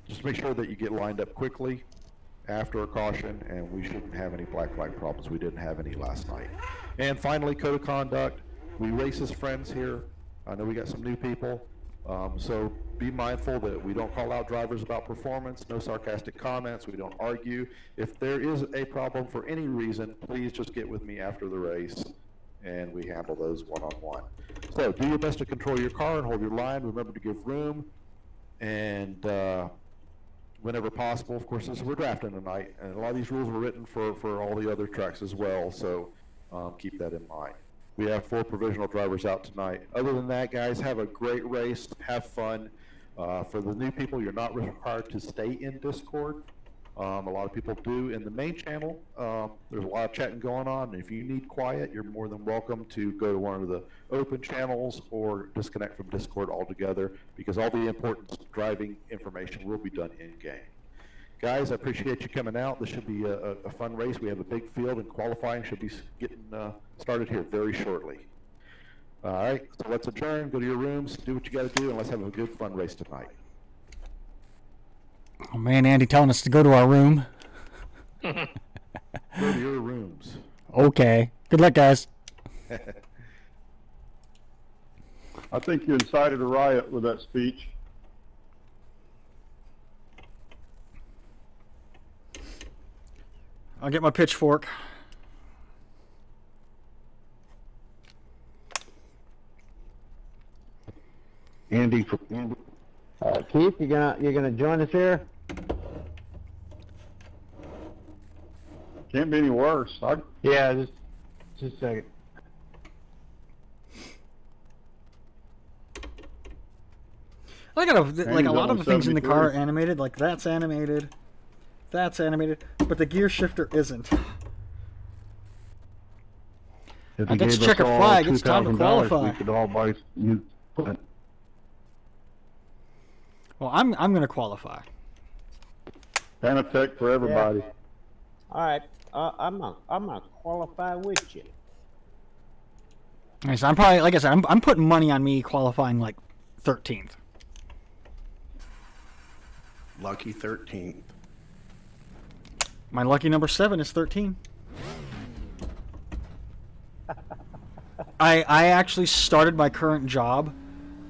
just make sure that you get lined up quickly after a caution, and we shouldn't have any black flag problems. We didn't have any last night. And finally, code of conduct. We race as friends here. I know we got some new people, so be mindful that we don't call out drivers about performance, no sarcastic comments, we don't argue. If there is a problem for any reason, please just get with me after the race, and we handle those one-on-one. So do your best to control your car and hold your line. Remember to give room, and whenever possible, of course, we're drafting tonight, and a lot of these rules were written for all the other tracks as well, so keep that in mind. We have 4 provisional drivers out tonight. Other than that, guys, have a great race, have fun. For the new people, you're not required to stay in Discord. A lot of people do. In the main channel, there's a lot of chatting going on. If you need quiet, you're more than welcome to go to one of the open channels or disconnect from Discord altogether, because all the important driving information will be done in-game. Guys, I appreciate you coming out. This should be a fun race. We have a big field, and qualifying should be getting started here very shortly. All right, so let's adjourn, go to your rooms, do what you got to do, and let's have a good, fun race tonight. Oh man, Andy telling us to go to our room. Go to your rooms. Okay. Good luck, guys. I think you incited a riot with that speech. I'll get my pitchfork. Andy, Keith, you gonna join us here? Can't be any worse. Yeah, just a second. I got like a lot of the things in the car are 73. animated. Like that's animated, but the gear shifter isn't. If I you get to gave check us a all flag. It's time to $2,000, qualify. we could all buy new equipment. Well, I'm gonna qualify. Panatech for everybody. Yeah. All right, I'm gonna qualify with you. Okay, so I'm probably, like I said, I'm putting money on me qualifying like 13th. Lucky 13th. My lucky number 7 is 13. I actually started my current job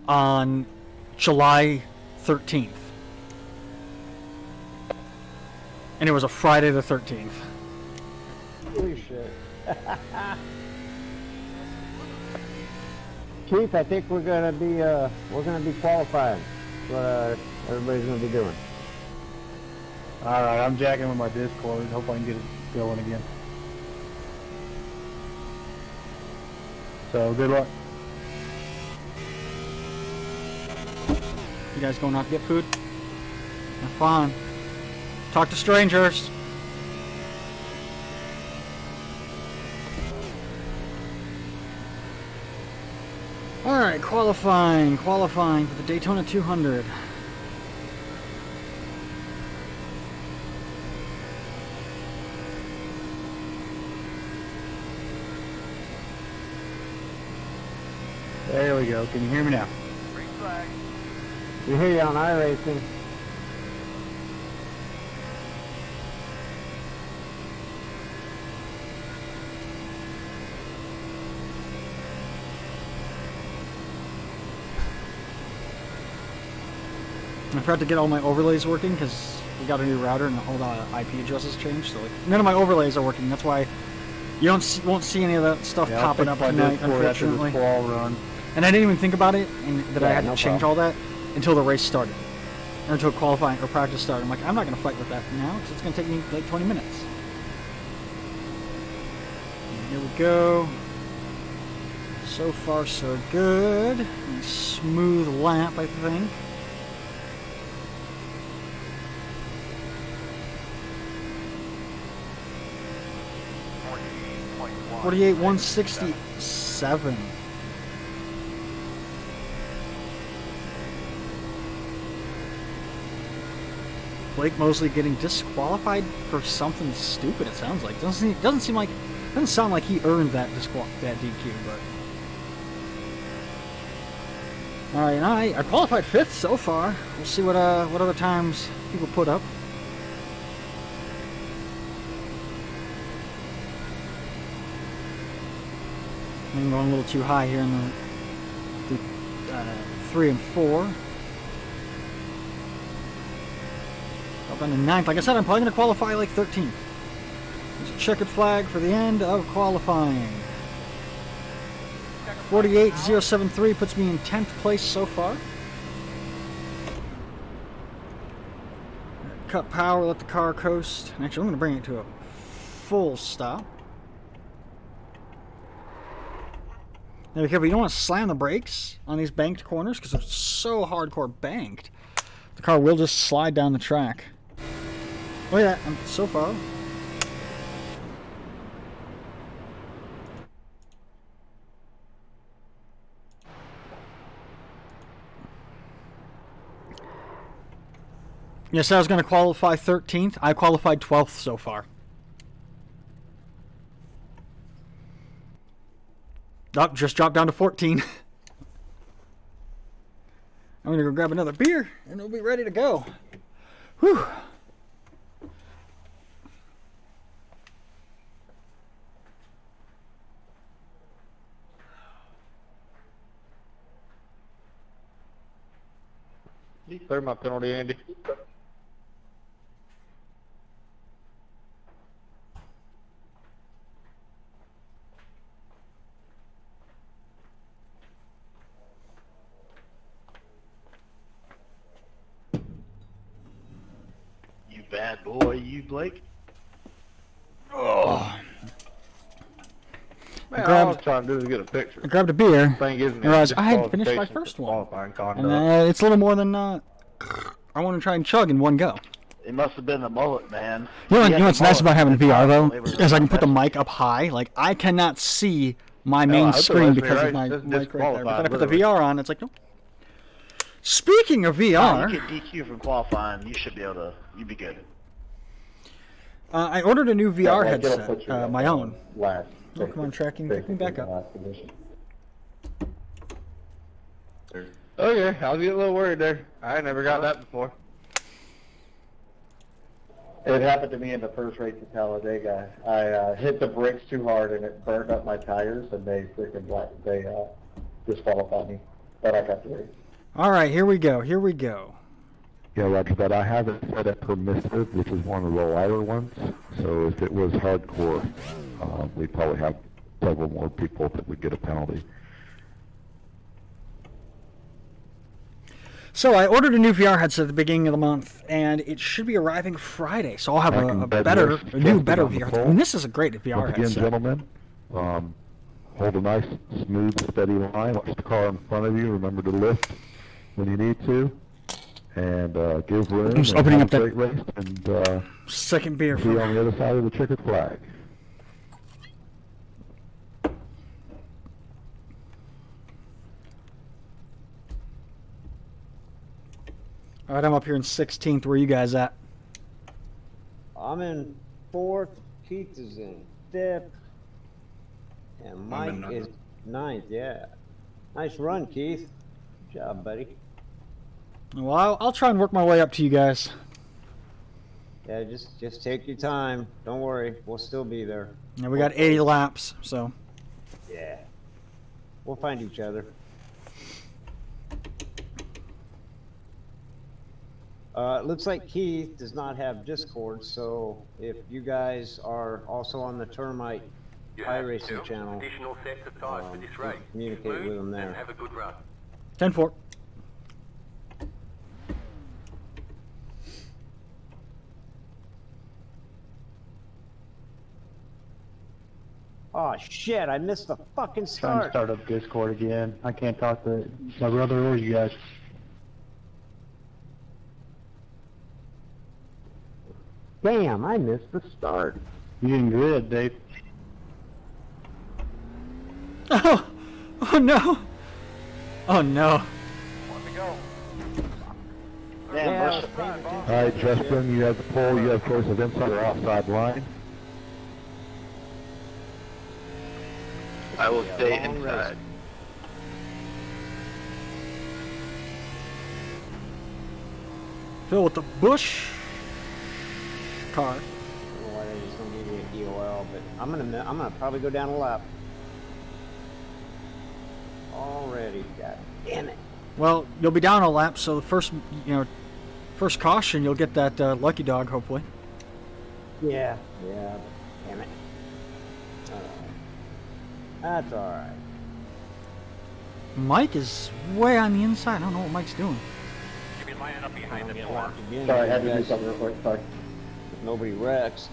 on July 13th. And it was a Friday the 13th. Holy shit. Chief, I think we're gonna be qualifying. What everybody's gonna be doing. Alright, I'm jacking with my Discord. Hope I can get it going again. So, good luck. You guys going out to get food? Have fun. Talk to strangers. Alright, qualifying for the Daytona 200. There we go. Can you hear me now? Green flag. We hear you on iRacing. I forgot to get all my overlays working because we got a new router and all the IP addresses changed. So like, none of my overlays are working. That's why you won't see any of that stuff popping up tonight, unfortunately. Run. And I didn't even think about it, and that I had to no change problem. all that until the race started, or until qualifying or practice started. I'm like, I'm not going to fight with that now because it's going to take me like 20 minutes. And here we go. So far, so good. Nice smooth lap, I think. 48,167. Blake Mosley getting disqualified for something stupid. It sounds like doesn't sound like he earned that DQ. But all right, and I qualified 5th so far. We'll see what other times people put up. I'm going a little too high here in the 3 and 4. Up on the 9th. Like I said, I'm probably going to qualify like 13th. There's a checkered flag for the end of qualifying. 48,073 puts me in 10th place so far. Cut power, let the car coast. Actually, I'm going to bring it to a full stop. Now be careful, you don't want to slam the brakes on these banked corners because they're so hardcore banked. The car will just slide down the track. Look at that, I'm so far. Yes, I was going to qualify 13th. I qualified 12th so far. Oh, just dropped down to 14. I'm going to go grab another beer, and we'll be ready to go. Whew. You clear my penalty, Andy. You bad boy, you, Blake. Oh. was trying to do is get a picture. I grabbed a beer. Thing gives me And realized I had finished my disqualification first for one. qualifying And conduct. it's a little more than I want to try and chug in one go. It must have been the mullet, man. You know, He you had know the what's nice mullet about having at the VR time, though they were is I can put the messing. mic up high. Like I cannot see my I main hope it screen lets me because of right. my It's mic right there. But then I put the disqualified, VR on. It's like nope. Speaking of VR, You get DQ from qualifying, you should be able to. You'd be good. I ordered a new VR Yeah, get a headset, picture of, my own. Last. Oh, come on, tracking, pick me back up. Last position. Okay, I was getting a little worried there. I never got that before. It happened to me in the first race at Talladega. I hit the brakes too hard and it burned up my tires, and they disqualified me. But I got the race. All right, here we go. Here we go. Yeah, Roger, but I have it set at permissive, which is one of the lighter ones. So if it was hardcore, we'd probably have several more people that would get a penalty. So I ordered a new VR headset at the beginning of the month, and it should be arriving Friday. So I'll have a new, better VR. I mean, this is a great VR Once again, headset. gentlemen, hold a nice, smooth, steady line. Watch the car in front of you. Remember to lift when you need to, and give room. I'm just and opening have up a that great race, and second beer. see you on the other side of the checkered flag. All right, I'm up here in 16th. Where are you guys at? I'm in 4th. Keith is in 5th. And Mike is 9th, yeah. Nice run, Keith. Good job, buddy. Well, I'll try and work my way up to you guys. Yeah, just take your time. Don't worry. We'll still be there. Yeah, we got 80 laps, so. Yeah. We'll find each other. It looks like Keith does not have Discord, so if you guys are also on the Termite iRacing channel, Additional sets of tires for this race. communicate with them there. And have a good run. 10-4. Oh shit, I missed the fucking Trying to start. start up Discord again. I can't talk to my brother or you guys. Damn, I missed the start. You didn't good, Dave. Oh! Oh no! Oh no. Yeah, All right, Justin, you have the pole. You have choice of inside or outside line. I will stay long inside. race. Phil with the Bush car. I don't know why they just don't give you an EOL, but I'm gonna probably go down a lap. Already, god damn it. Well, you'll be down a lap, so the first caution, you'll get that lucky dog, hopefully. Yeah, damn it. Alright. That's alright. Mike is way on the inside. I don't know what Mike's doing. You've been lining up behind the Get four. locked again. Sorry, I had to do Guys, something real quick. Sorry. Nobody wrecks.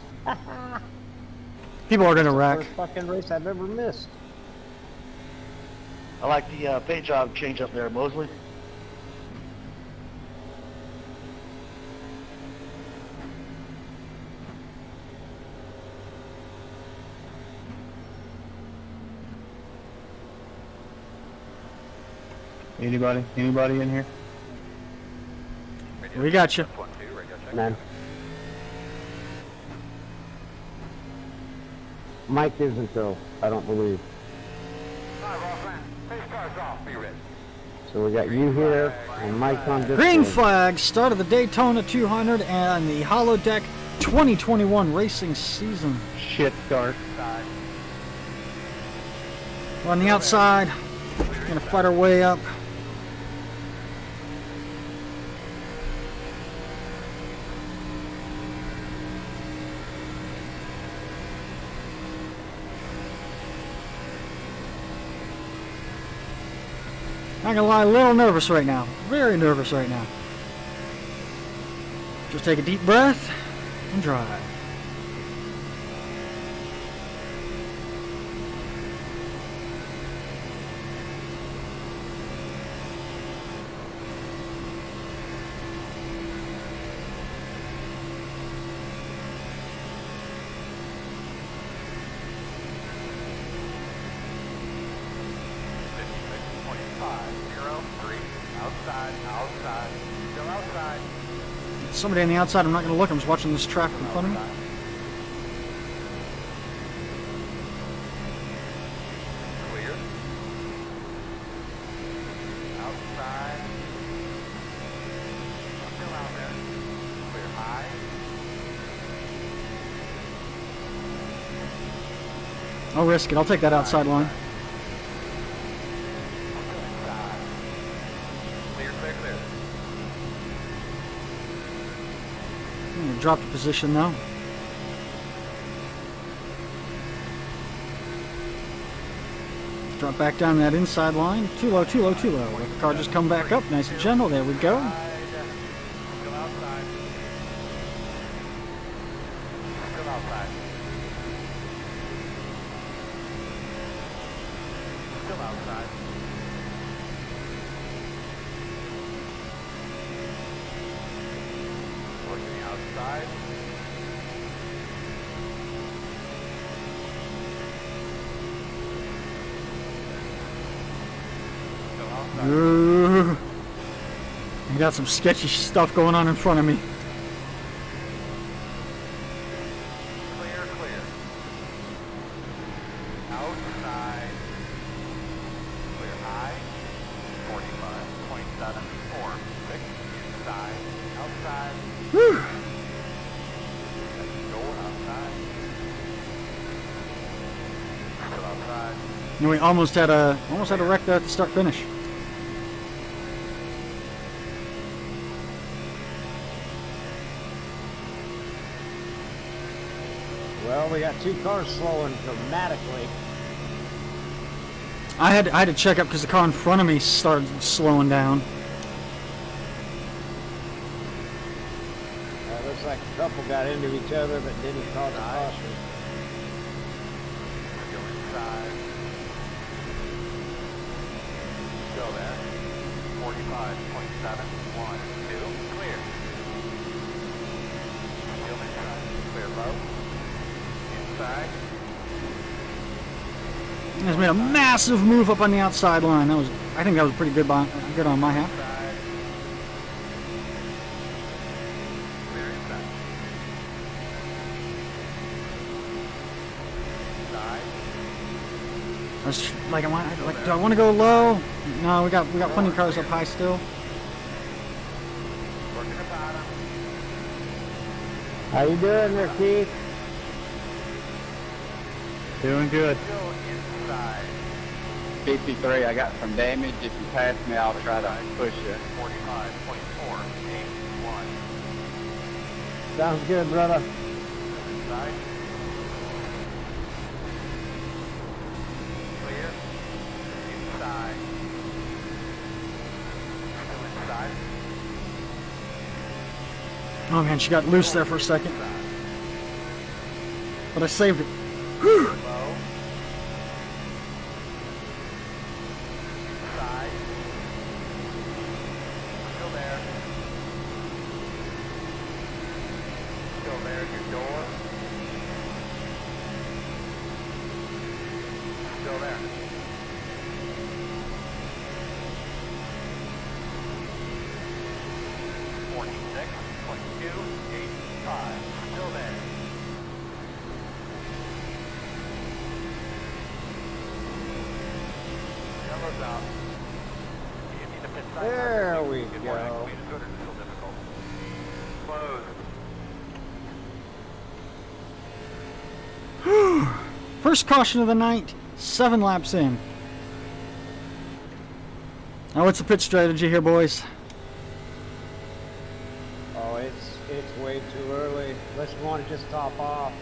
People are gonna wreck. First fucking race I've ever missed. I like the paint job change up there, Mosley. Anybody in here? We got you. Man. Mike isn't though, I don't believe. So we got you here and Mike on Discord. Green flag, start of the Daytona 200 and the Holodeck 2021 racing season. Shit start. We're on the outside. Gonna fight our way up. Not gonna lie, a little nervous right now. Very nervous right now. Just take a deep breath and drive. Outside, outside, still outside. Somebody on the outside, I'm not going to look, I'm just watching this traffic in front of me. Clear. Outside. Still out there. Clear high. I'll risk it, I'll take that outside line. Clear, clear, clear. I'm going to drop the position now. Drop back down that inside line. Too low, too low, too low. Let the car just come back up, nice and gentle. There we go. Still outside. Still outside. Still outside. Working outside. Still outside. Ooh. I got some sketchy stuff going on in front of me. Clear, clear. Outside. Clear high. 45.7. 4. 6. Inside. Outside. Whew. Door outside. Still outside. And we almost had a wreck there at the start finish. Well, we got two cars slowing dramatically. I had to check up because the car in front of me started slowing down. Looks like a couple got into each other but didn't cause a caution. Still inside. Still there. 45.7. 1, 2. Clear. Still inside. Clear low. Inside. You guys made a massive move up on the outside line. I think that was pretty good on my half. Inside. Clear inside. Inside. I was like, do I want to go low? No, we got plenty of cars up high still. Working the bottom. How you doing there, Keith? Doing good. Still inside. 53, I got some damage. If you pass me, I'll try to push you. 45.481. Sounds good, brother. Inside. Clear. Inside. Still inside. Oh man, she got loose there for a second. But I saved it. Whew. Low. Inside. Still there. Still there at your door. Still there. Still there. Yellow's out. You need to pit side. There we Good go. morning. Clean is good or still difficult? Close. First caution of the night, 7 laps in. Now what's the pit strategy here, boys? Oh, it's way too early. Let's want to just top off.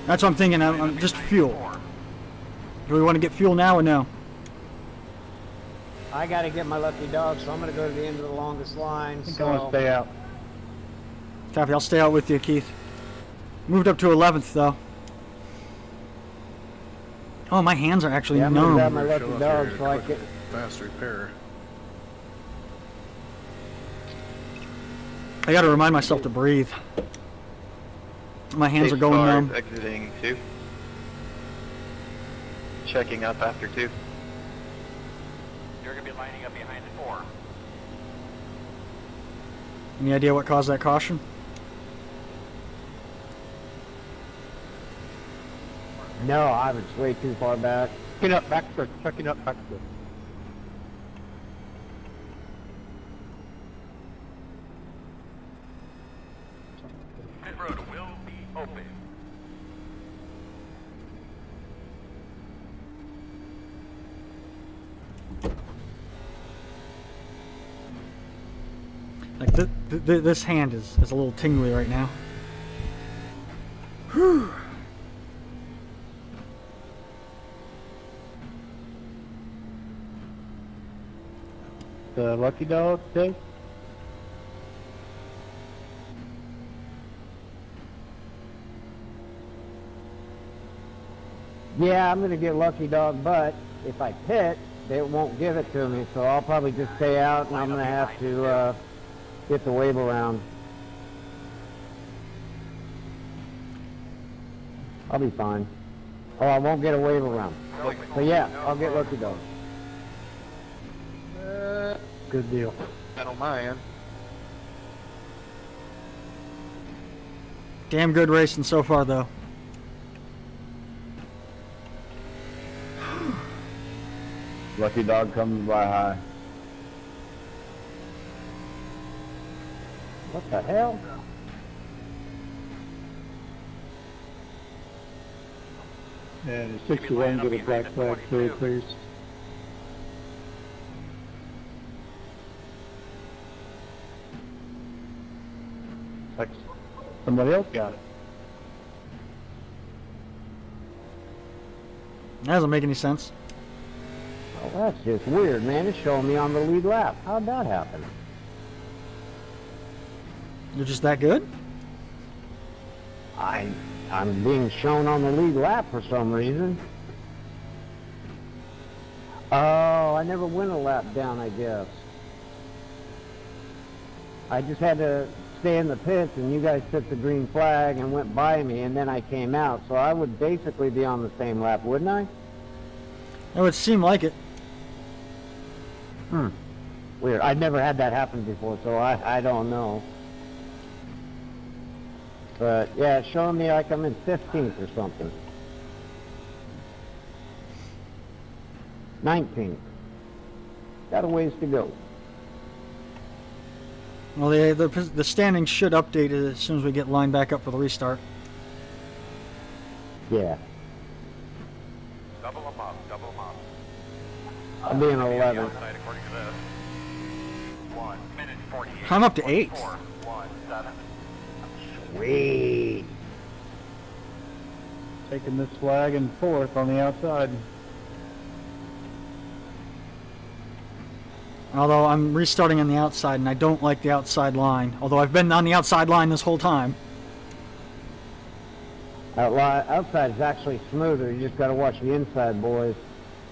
That's what I'm thinking. I'm just fuel. Do we want to get fuel now or no? I got to get my lucky dog, so I'm going to go to the end of the longest line. I think I want to stay out. Copy. I'll stay out with you, Keith. Moved up to 11th though. Oh, my hands are actually Yeah, I'm gonna numb. grab my lucky dog so I can. Fast repair. I got to remind myself to breathe. My hands are going numb. Exiting 2. Checking up after 2. You're going to be lining up behind 4. Any idea what caused that caution? No, I was way too far back. Get up, back foot, checking up, back foot. Pit road will be open. Like this hand is a little tingly right now. Whew. The lucky dog, Dave? Yeah, I'm gonna get lucky dog, but if I pit, they won't give it to me, so I'll probably just stay out, and I'm gonna have to get the wave around. I'll be fine. Oh, I won't get a wave around. So yeah, I'll get lucky dog. Good deal. Not on my end. Damn good racing so far, though. Lucky dog comes by high. What the hell? And 61 get a black flag clear, please. Like somebody else got it. That doesn't make any sense. Oh, that's just weird, man. It's showing me on the lead lap. How'd that happen? You're just that good? I'm being shown on the lead lap for some reason. Oh, I never went a lap down, I guess. I just had to stay in the pits, and you guys took the green flag and went by me, and then I came out. So I would basically be on the same lap, wouldn't I? It would seem like it. Weird. I've never had that happen before, so I don't know. But yeah, it's showing me like I'm in 15th or something. 19th. Got a ways to go. Well, the standings should update as soon as we get lined back up for the restart. Yeah. Double them up, double them up. I'll be in 11th. Outside according to this. 1 minute 48. I'm up to 8th. 1-7. Sweet. Taking this flag in 4th on the outside. Although I'm restarting on the outside, and I don't like the outside line. Although I've been on the outside line this whole time. Outside is actually smoother. You just got to watch the inside, boys.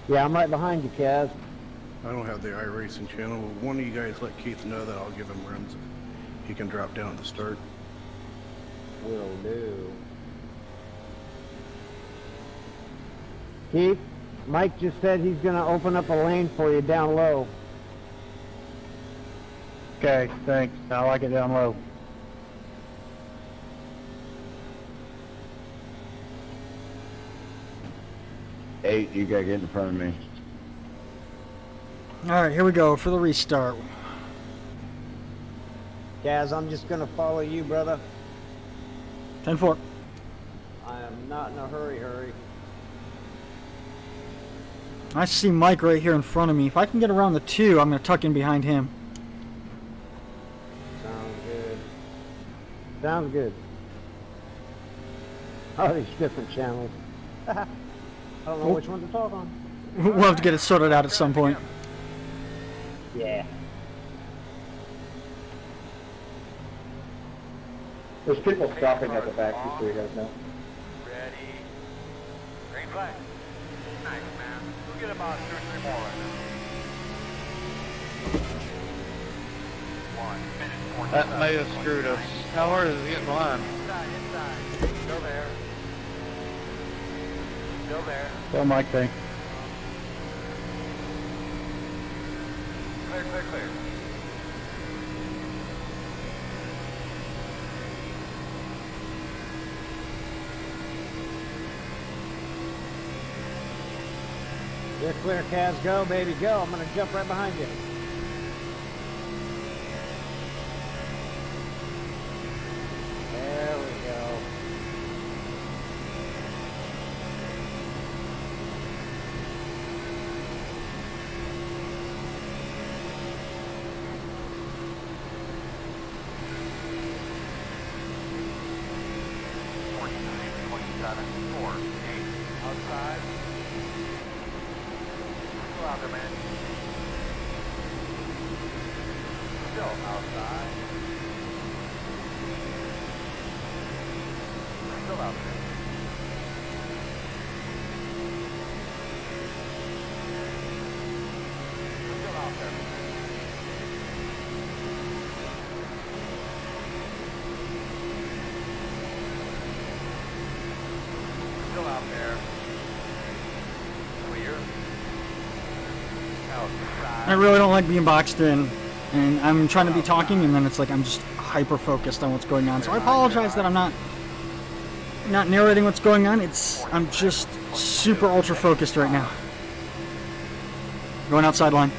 Yeah, I'm right behind you, Kaz. I don't have the iRacing channel. Will one of you guys let Keith know that I'll give him runs? He can drop down at the start. Will do. Keith, Mike just said he's going to open up a lane for you down low. Okay, thanks. I like it down low. Eight, you gotta get in front of me. Alright, here we go for the restart. Kaz, I'm just going to follow you, brother. 10-4. I am not in a hurry. I see Mike right here in front of me. If I can get around the 2, I'm going to tuck in behind him. Sounds good. Sounds good. Oh, these different channels. I don't know which one to talk on. We'll have to get it sorted out at some point. Yeah. There's people stopping at the back, just so you guys know. Ready. Green flag. Nice, man. We'll get about 2 or 3 more right now. 1 minute 47. That may have screwed us. How hard is it to get in line? Inside. Still there. Still there. Tell Mike thanks. Clear. You're clear, Kaz. Go, baby, go. I'm gonna jump right behind you. There we go. Outside. Go out there, man. Still outside. Still out there. Still out there. Still out there. Clear. Outside. I really don't like being boxed in, and I'm trying to be talking, and then it's like I'm just hyper focused on what's going on. So I apologize that I'm not narrating what's going on. I'm just super ultra focused right now. Going outside line.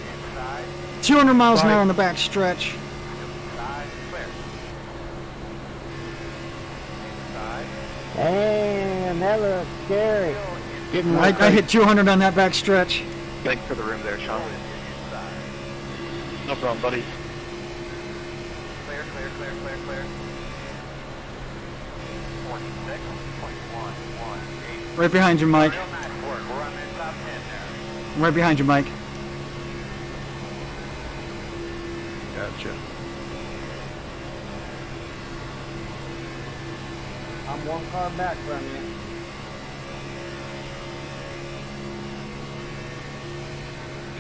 Inside. 200 miles an hour on the back stretch. Inside. Clear. Inside. Damn, that looks scary. I hit 200 on that back stretch. Thanks for the room there, Sean. No problem, buddy. Clear, clear, clear, clear, clear. 46.118. Right behind you, Mike. Real nice work. We're on the top 10 there. Right behind you, Mike. Gotcha. I'm one car back from you.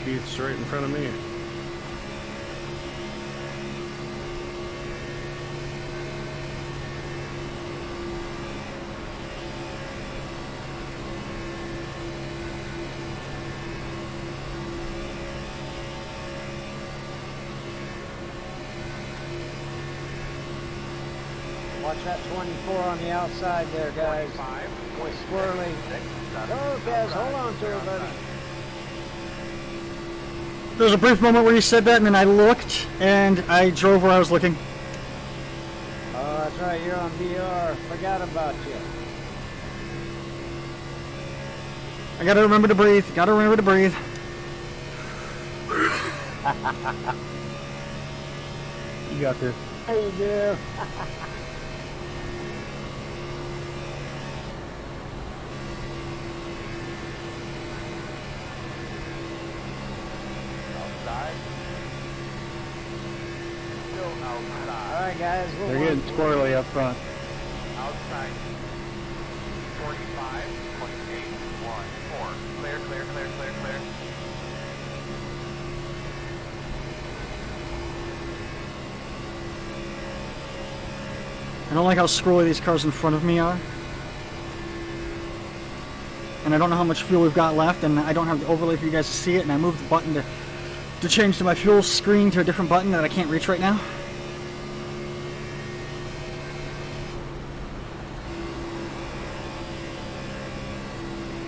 Keith's right in front of me. Watch that 24 on the outside there, guys. 25. Boy, squirrely. Go, guys, hold on to it, buddy. There was a brief moment where you said that, and then I looked, and I drove where I was looking. Oh, that's right, you're on VR. Forgot about you. I gotta remember to breathe. Gotta remember to breathe. You got this. There you do. Outside. Still outside. All right, guys. They're getting squirrely up front. Outside. 45.814. Clear, clear, clear, clear, clear. I don't like how scrolly these cars in front of me are. And I don't know how much fuel we've got left, and I don't have the overlay for you guys to see it, and I moved the button to change to my fuel screen to a different button that I can't reach right now.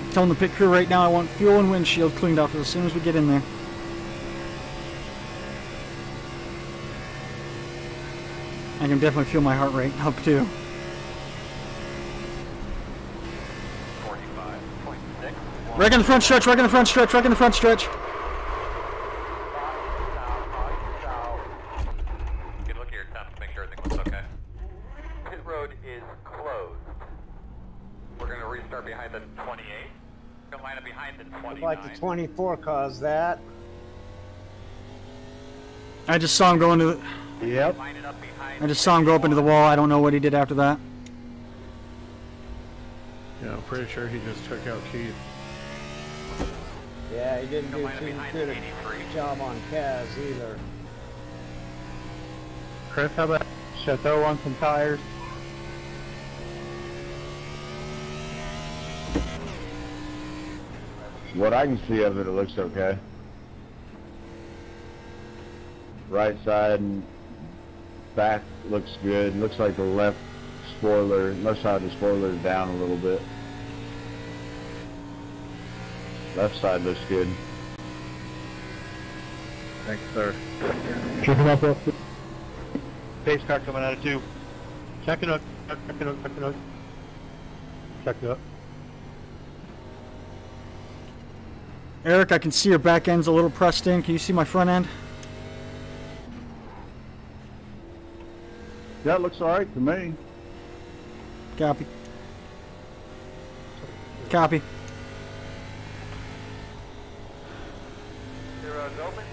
I'm telling the pit crew right now I want fuel and windshield cleaned off as soon as we get in there. I can definitely feel my heart rate up too. 45.6. Right in the front stretch, right in the front stretch, right in the front stretch. You can look at your temps to make sure everything looks okay. Pit road is closed. We're going to restart behind the 28. Going to line up behind the 29. Look like the 24 caused that. I just saw him go into the... Yep. Line it up behind I just saw him go up into the wall. I don't know what he did after that. Yeah, I'm pretty sure he just took out Keith. Yeah, he didn't do Line up too behind good the a 83. job on Kaz either. Chris, how about Chateau on some tires? What I can see of it, it looks okay. Right side and back looks good. Looks like the left side of the spoiler is down a little bit. Left side looks good. Thanks, sir. Check it up. Pace car coming out of 2. Check it up. Check it up. Check it up. Check it up. Eric, I can see your back end's a little pressed in. Can you see my front end? Yeah, it looks alright to me. Copy. Copy. Zero's open.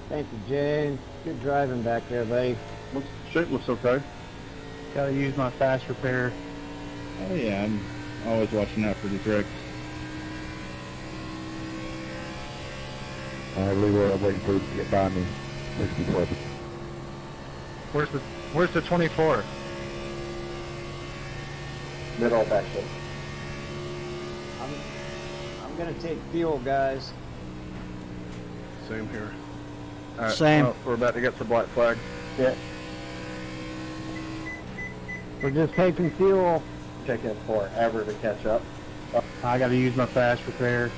Thank you, James. Good driving back there, buddy. Shape looks okay. Gotta use my fast repair. Oh yeah, I'm always watching out for the tricks. Leroy, I'm waiting for you to get by me. 64. Where's the 24? Middle back there. I'm gonna take fuel, guys. Same here. Alright, Same. well, we're about to get the black flag. Yeah, We're just taking fuel. taking forever to catch up. I gotta use my fast repair.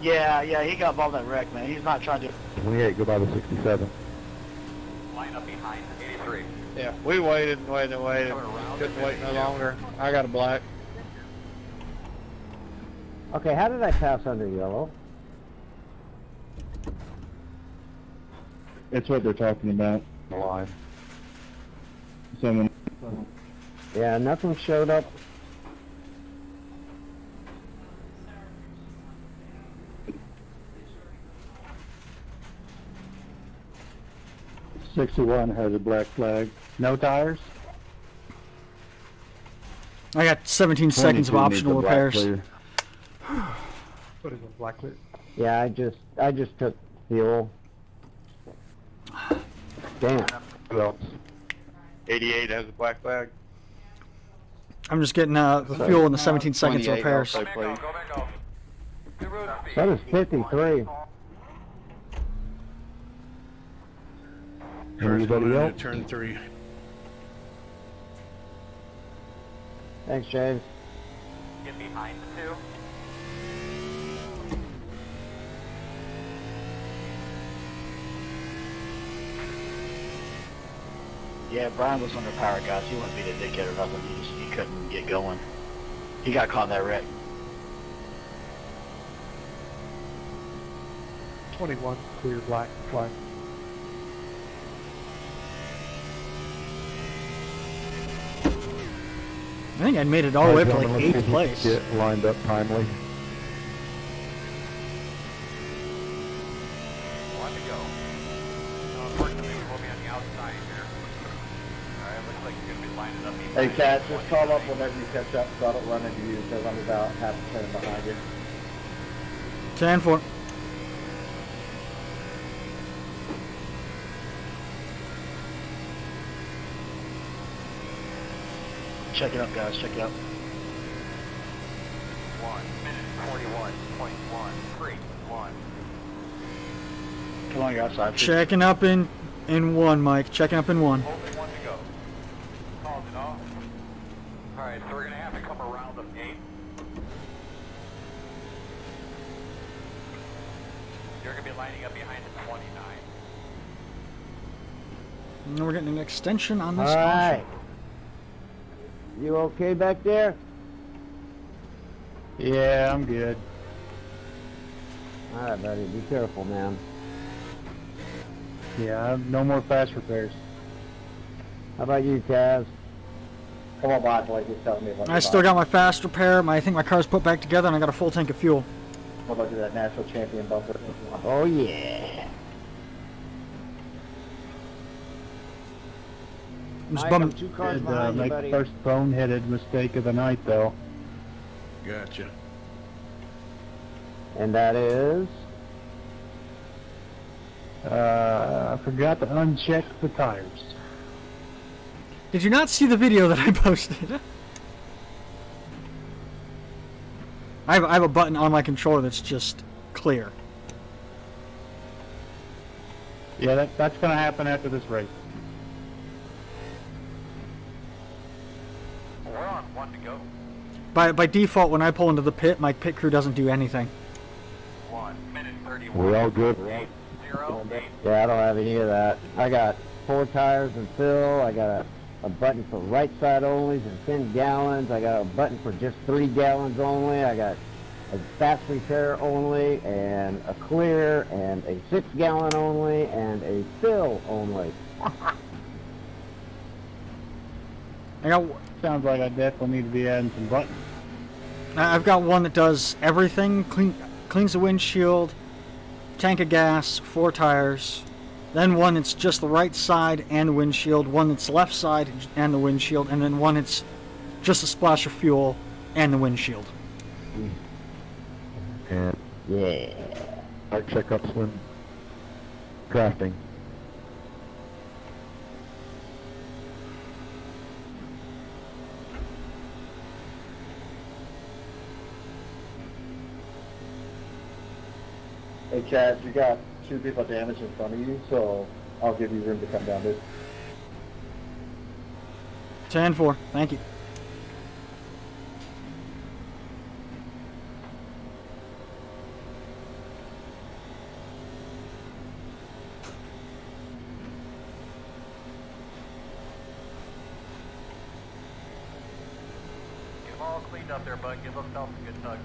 Yeah, he got involved in that wreck, man. He's not trying to... 28, go by the 67. Line up behind 83. Yeah, we waited and waited and waited. Couldn't wait no longer. I got a black. Okay, how did I pass under yellow? It's what they're talking about. The line. Someone. Yeah, nothing showed up. '61 has a black flag. No tires? I got 17 seconds of 22 needs optional a black repairs. clear. What is it, black clear? Yeah, I just took fuel. Damn. Who else? 88 has a black flag. I'm just getting the fuel in the 17 seconds of 28 repairs. also, Go please. back off. Two road speed. That is 53. Car's going Anybody in else? at turn 3. Thanks, James. Get behind the 2. Yeah, Brian was under power, guys. He wouldn't be the dickhead or nothing. He couldn't get going. He got caught in that wreck. 21, clear, black, flag. I think I made it all the way up to like 8th place. Get lined up timely. 1 to go. Unfortunately, we will be on the outside here. Alright, looks like you're going to be lining up. Hey, Cat, just call up whenever you catch up so I don't run into you because I'm about half a turn behind you. 10-4. Check it up, guys. Check it up. 1 minute 41.131. Come on, you're outside. Checking up in 1, Mike. Checking up in 1. Holding 1 to go. Called it off. Alright, so we're going to have to come around the gate. You're going to be lining up behind the 29. And we're getting an extension on this All caution. right. You okay back there? Yeah, I'm good. All right, buddy. Be careful, man. Yeah, no more fast repairs. How about you, Kaz? Come on by, Blake. He's telling me about I still got my fast repair. I think my car's put back together, and I got a full tank of fuel. What about that national champion bumper? Oh, yeah. I'm just Mike, I'm bumming. 2 cars Did behind you, make the buddy. first boneheaded mistake of the night, though. Gotcha. And that is? I forgot to uncheck the tires. Did you not see the video that I posted? I have a button on my controller that's just clear. Yeah, that's going to happen after this race. We're on 1 to go. By default, when I pull into the pit, my pit crew doesn't do anything. 1 minute 31. We're all good. 0, 8. Yeah, I don't have any of that. I got 4 tires and fill. I got a button for right side onlys and 10 gallons. I got a button for just 3 gallons only. I got a fast repair only and a clear and a 6 gallon only and a fill only. I got. Sounds like I definitely need to be adding some buttons. I've got one that does everything. Cleans the windshield, tank of gas, 4 tires. Then one that's just the right side and the windshield. One that's left side and the windshield, and then one that's just a splash of fuel and the windshield. And Yeah. our checkups when drafting. Hey, Chad, you got 2 people damaged in front of you, so I'll give you room to come down this. 10-4. Thank you. Get them all cleaned up there, bud. Give yourself a good tug.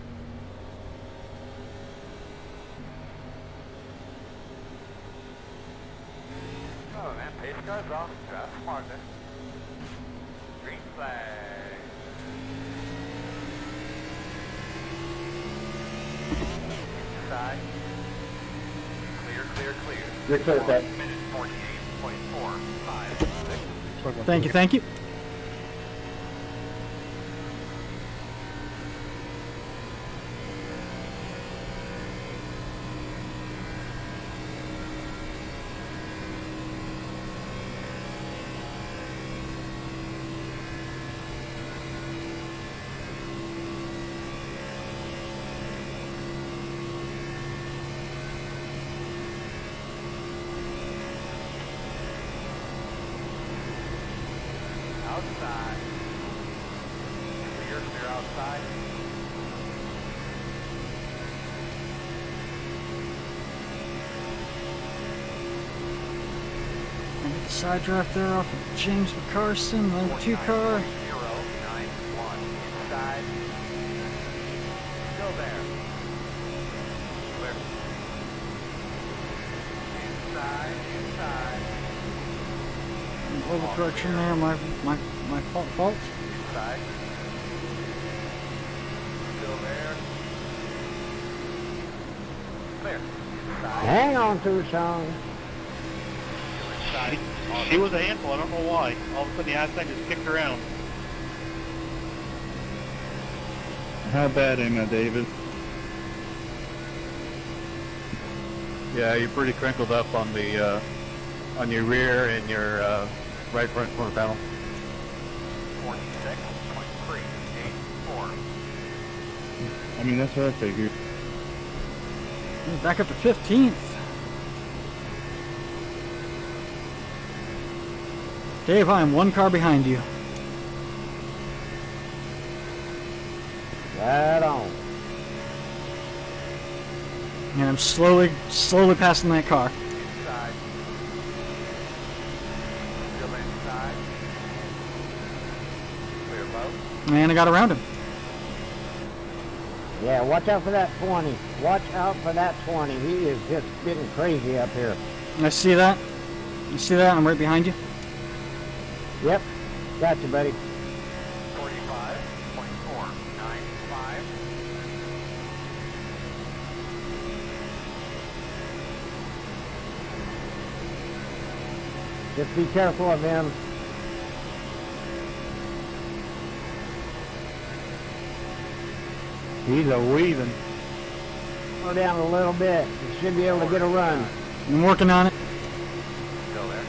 Oh man, pace car's off. Drive smart there. Green flag. Inside. Clear, clear, clear. You're clear, Ted. Minute 48.456. Thank you. Thank you. Outside. Clear, clear outside. I get the side draft there off of James McCarson, the 2 car. 091. Inside. Still there. Clear. Inside. Overcorrection there, my fault. Inside. Still there. Clear. Inside. Hang on to it, Sean. Inside. She was a handful, I don't know why. All of a sudden the outside just kicked around. How bad am I, David? Yeah, you're pretty crinkled up on the on your rear and your right front corner panel. 46.384. I mean, that's what I figured. Back up to 15th. Dave, I am 1 car behind you. Right on. And I'm slowly passing that car. Inside. Still inside. Clear low. And I got around him. Yeah, watch out for that 20. Watch out for that 20. He is just getting crazy up here. I see that. You see that? I'm right behind you. Yep. Gotcha, buddy. 45.495. Just be careful of him. He's a weaving. Slow down a little bit. You should be able to get a run. I'm working on it. Still there.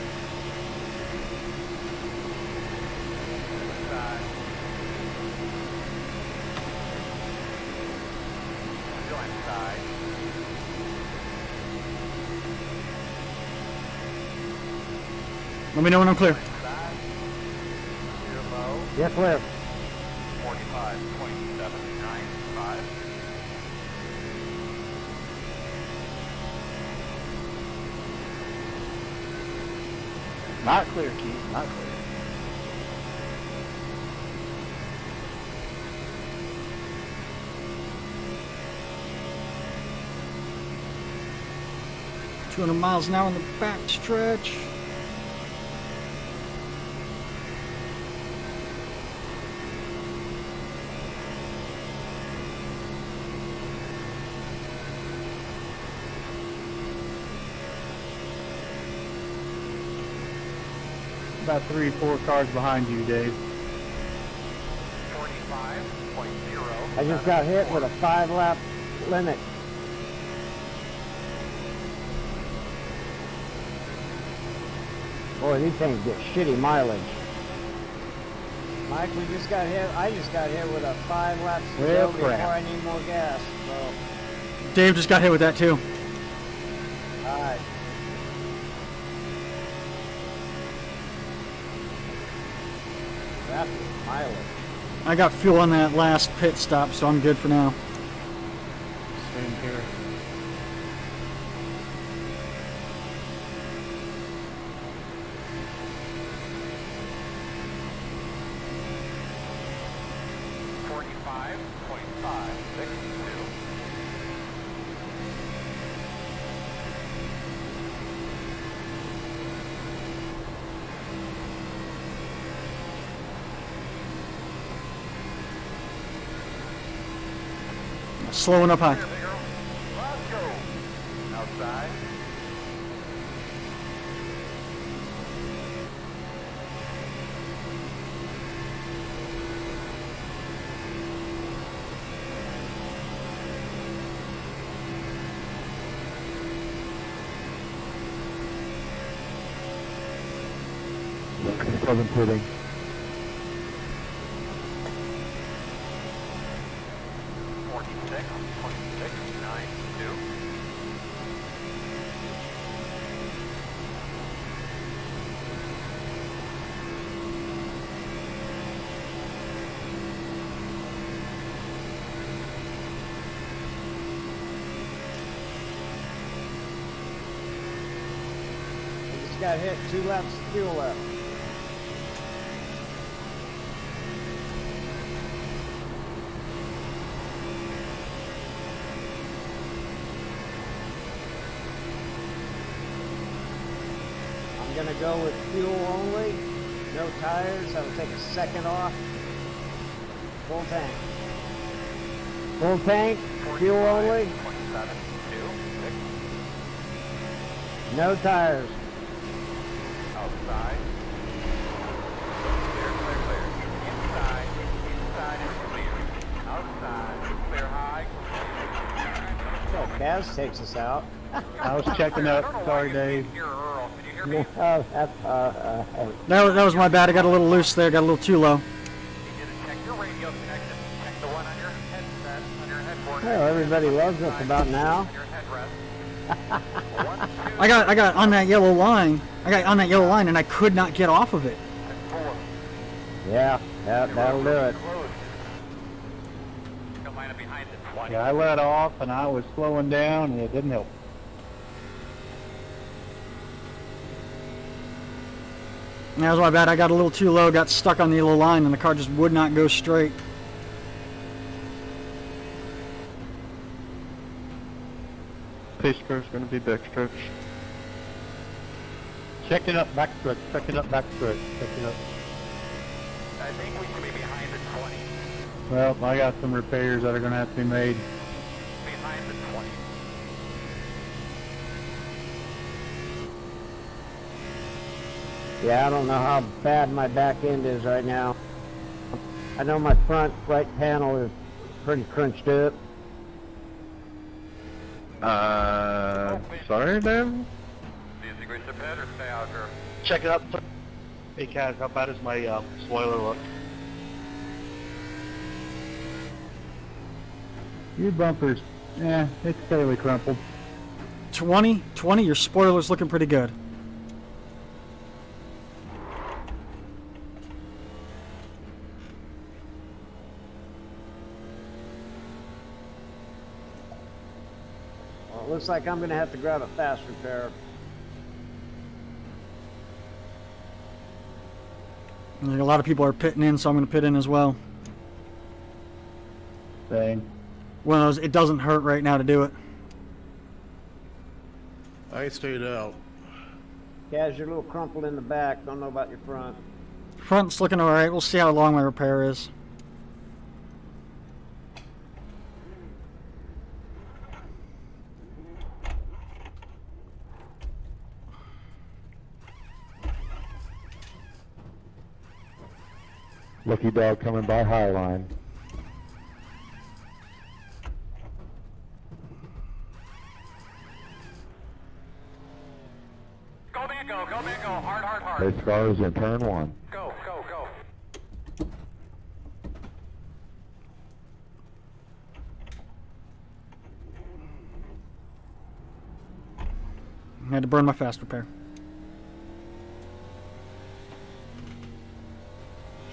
Inside. Let me know when I'm clear. Yeah, clear. 45.795. Not clear, Keith. Not clear. $200 miles an hour in the back stretch. About 3 or 4 cars behind you, Dave. 45.0. I just got hit with a 5-lap limit. Boy, these things get shitty mileage. Mike, we just got hit. I just got hit with a 5-lap Well, before crap. I need more gas. So, Dave just got hit with that too. all right. That's mileage. I got fuel on that last pit stop, so I'm good for now. Same here. Slowing up high. Outside. Wasn't pitting. 46.692. We just got hit 2 laps of fuel left. I'm gonna go with fuel only, no tires. I will take a second off. Full tank. Full tank, fuel only, 27.26. no tires. Outside. Clear, clear, clear. Inside. Inside is clear. Outside. Clear high. Oh, Kaz takes us out. I was checking up. Sorry, Dave. Here, Earl. Can you hear me? Oh, that's, That was my bad. I got a little loose there. Got a little too low. You need to check your radio connection. Check the one on your headset, on your headboard. well, everybody loves us about now. On your headrest. 1, 2, I got on that yellow line. I got on that yellow line, and I could not get off of it. and 4. Yeah, that'll do it. Close. Don't mind it behind the 20. Yeah, I let off and I was slowing down and it didn't help. That was my bad. I got a little too low, got stuck on the yellow line, and the car just would not go straight. Pace car's going to be backstretch. Checking up backstretch, checking up backstretch, checking up. I think we should be behind the 20. Well, I got some repairs that are going to have to be made. Behind the 20. Yeah, I don't know how bad my back end is right now. I know my front right panel is pretty crunched up. Sorry, Dave? Do you think we should pit or stay out here? Check it up. Hey, Kaz, how bad is my spoiler look? Your bumpers, yeah, it's fairly crumpled. 20, your spoiler's looking pretty good. looks like I'm gonna have to grab a fast repair. A lot of people are pitting in, so I'm going to pit in as well. Same. One of those, it doesn't hurt right now to do it. I stayed out. Kaz, you're a little crumpled in the back. Don't know about your front. Front's looking alright. We'll see how long my repair is. Lucky dog coming by high line. Go, man, go, go, man, go. Hard, hard, hard. Race cars in turn 1. Go, go, go. I had to burn my fast repair.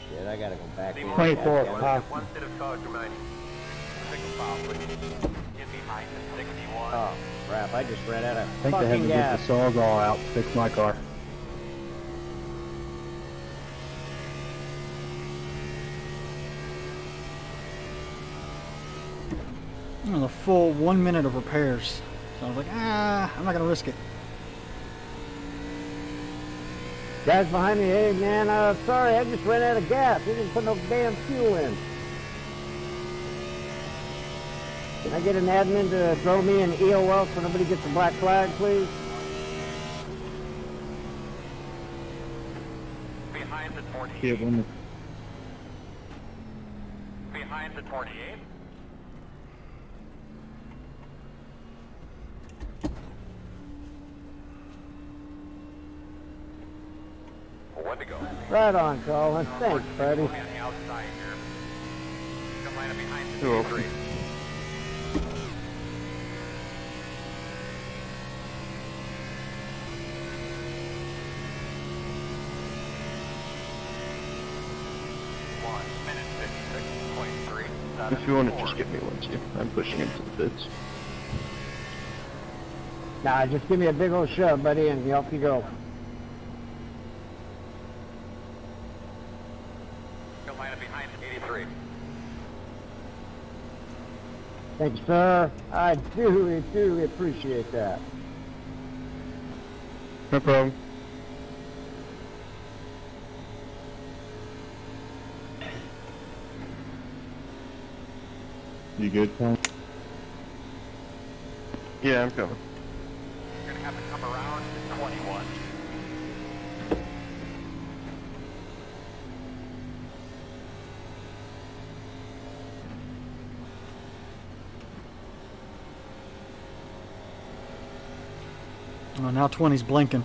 Shit, I gotta go back in. 24. One set of charge remaining. Single file, please. Get behind the 61. Oh, crap. I just ran out of I think they had fucking to gas. get the sawzall out to fix my car. It was a full 1 minute of repairs. So I was like, I'm not going to risk it. Guys behind me, hey man, sorry, I just ran out of gas. We didn't put no damn fuel in. Can I get an admin to throw me an EOL so nobody gets a black flag, please? Behind the 48. Get one. Behind the 48. One to go. Right on, Colin. Thanks, buddy. On the outside here. Come line up behind the 3. If you want to just give me one too. I'm pushing into the pits. Nah, just give me a big old shove, buddy, and off you go. Come line up behind the 83. Thank you, sir. I do appreciate that. No problem. You good, Tom? Yeah, I'm coming. You're gonna have to come around to 21. Oh, now 20's blinking.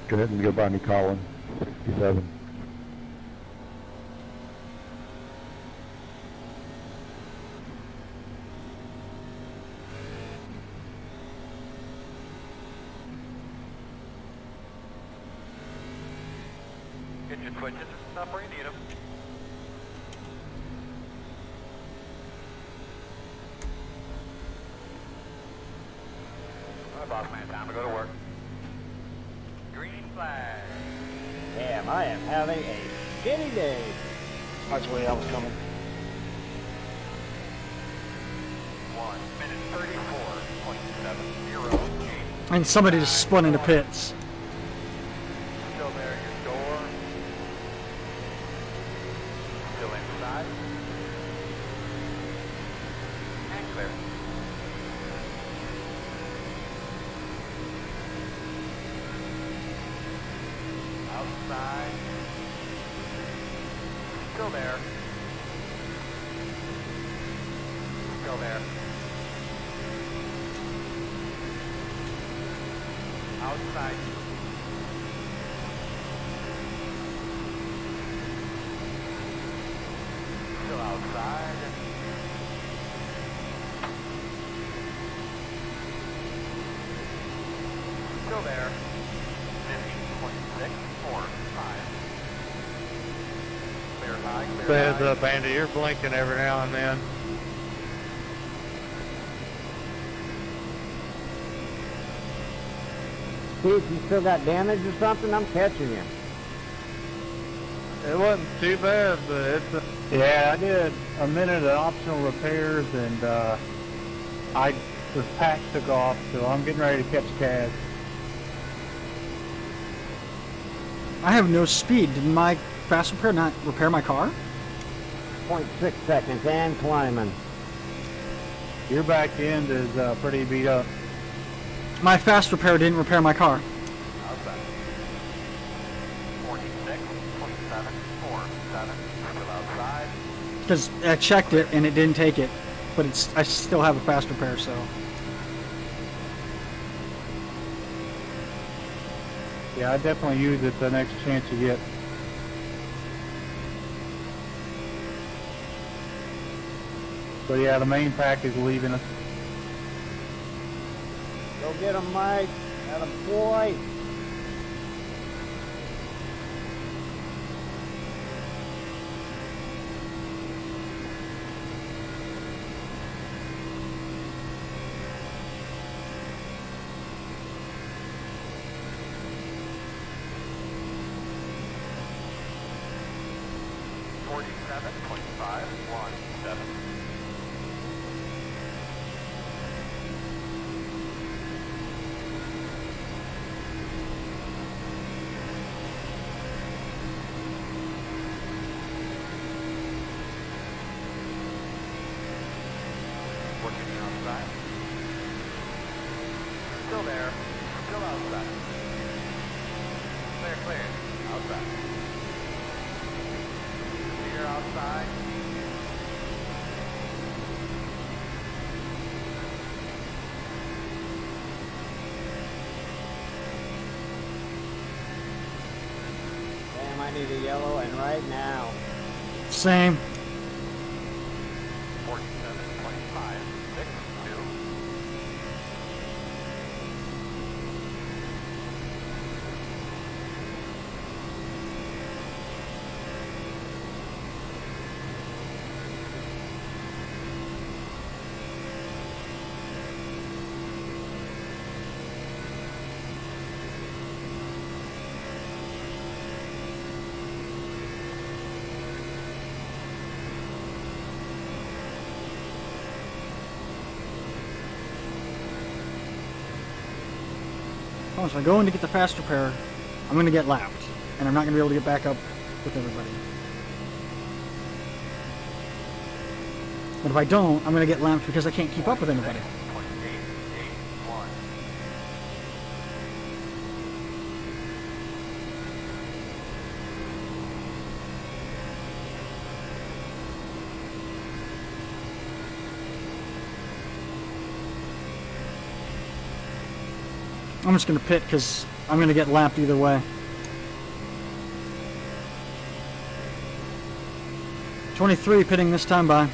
Go ahead and go by me, Colin. 67. Get your twitches and stuff where you need them. Alright, boss man, time to go to work. Green flag. Damn, I am having a shitty day. That's the way I was coming. 1 minute 34.70. And somebody just spun into pits. Still there, your door. Still inside. And clear. Outside. Still there. Still there. Outside. Still outside. Still there. 15.645. Clear high, clear Heads high. up, Andy, you're blinking every now and then. Keith, you still got damage or something? I'm catching you. It wasn't too bad, but it's yeah, I did a minute of optional repairs, and the pack took off, so I'm getting ready to catch Cad. I have no speed. Did my fast repair not repair my car? 0.6 seconds and climbing. Your back end is pretty beat up. My fast repair didn't repair my car. Outside. 46, 27, 47, still outside. Because I checked it and it didn't take it. But I still have a fast repair, so. Yeah, I definitely use it the next chance you get. But yeah, the main pack is leaving us. Go get him, Mike. Got him, boy. Still there. Still outside. Clear, clear. Outside. Clear outside. Damn, I need a yellow, and right now. Same. 47.5, 6, 2. Oh, so I go in to get the fast repair, I'm going to get lapped, and I'm not going to be able to get back up with everybody. But if I don't, I'm going to get lapped because I can't keep up with anybody. I'm just going to pit because I'm going to get lapped either way. .23 pitting this time by.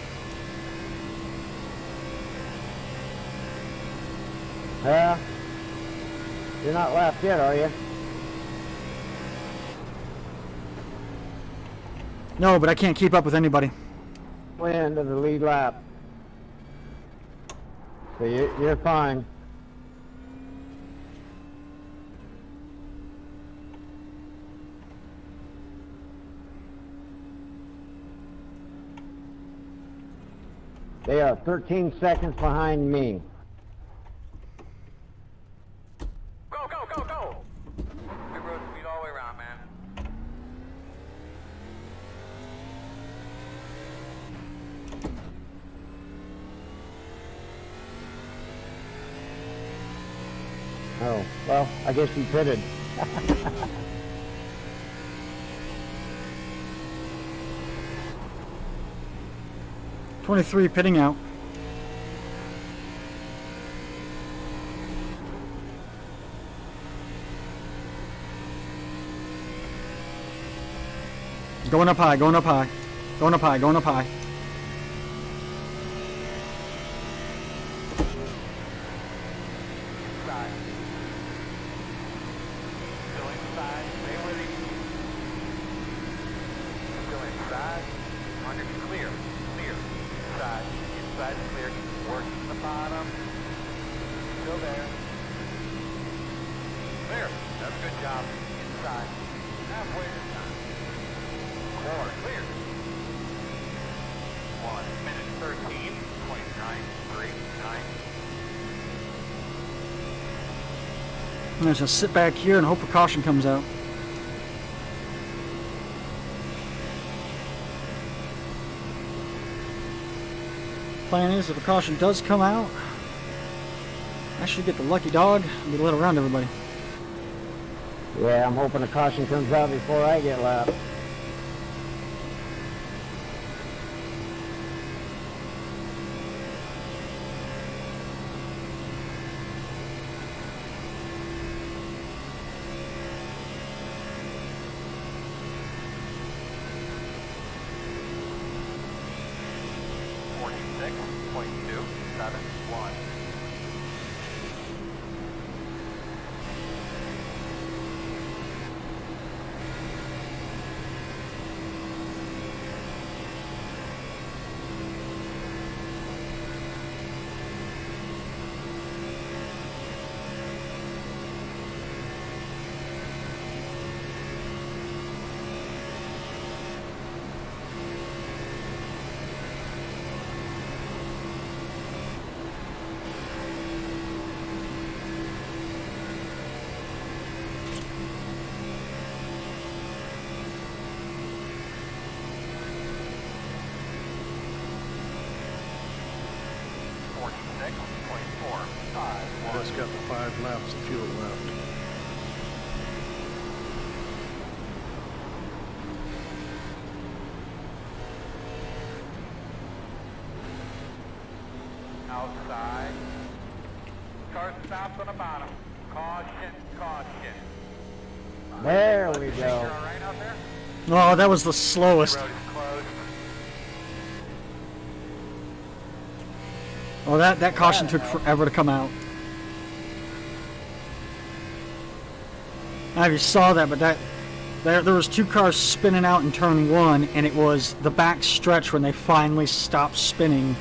Yeah. You're not lapped yet, are you? No, but I can't keep up with anybody. Way into the lead lap. So you're fine. They are 13 seconds behind me. Go, go, go, go! Good road speed all the way around, man. Oh, well, I guess you pitted. 23 pitting out. Going up high, going up high. Going up high, going up high. Inside. Still inside. Stay with him. Still inside. Under clear. Clear. Inside. Inside is clear. Working the bottom. Still there. Clear. job inside. Halfway to time. Core clear. 1 minute 13.939. I'm gonna just sit back here and hope a caution comes out. Plan is, if a caution does come out, I should get the lucky dog and be let around everybody. Yeah, I'm hoping a caution comes out before I get lapped. Just got the 5 laps of fuel left. Outside. Car stops on the bottom. Caution, caution. There we go. All right out there? Oh, that was the slowest. Road is closed. Oh, that caution took forever to come out. I don't know if you saw that, but there was 2 cars spinning out in turn 1, and it was the back stretch when they finally stopped spinning,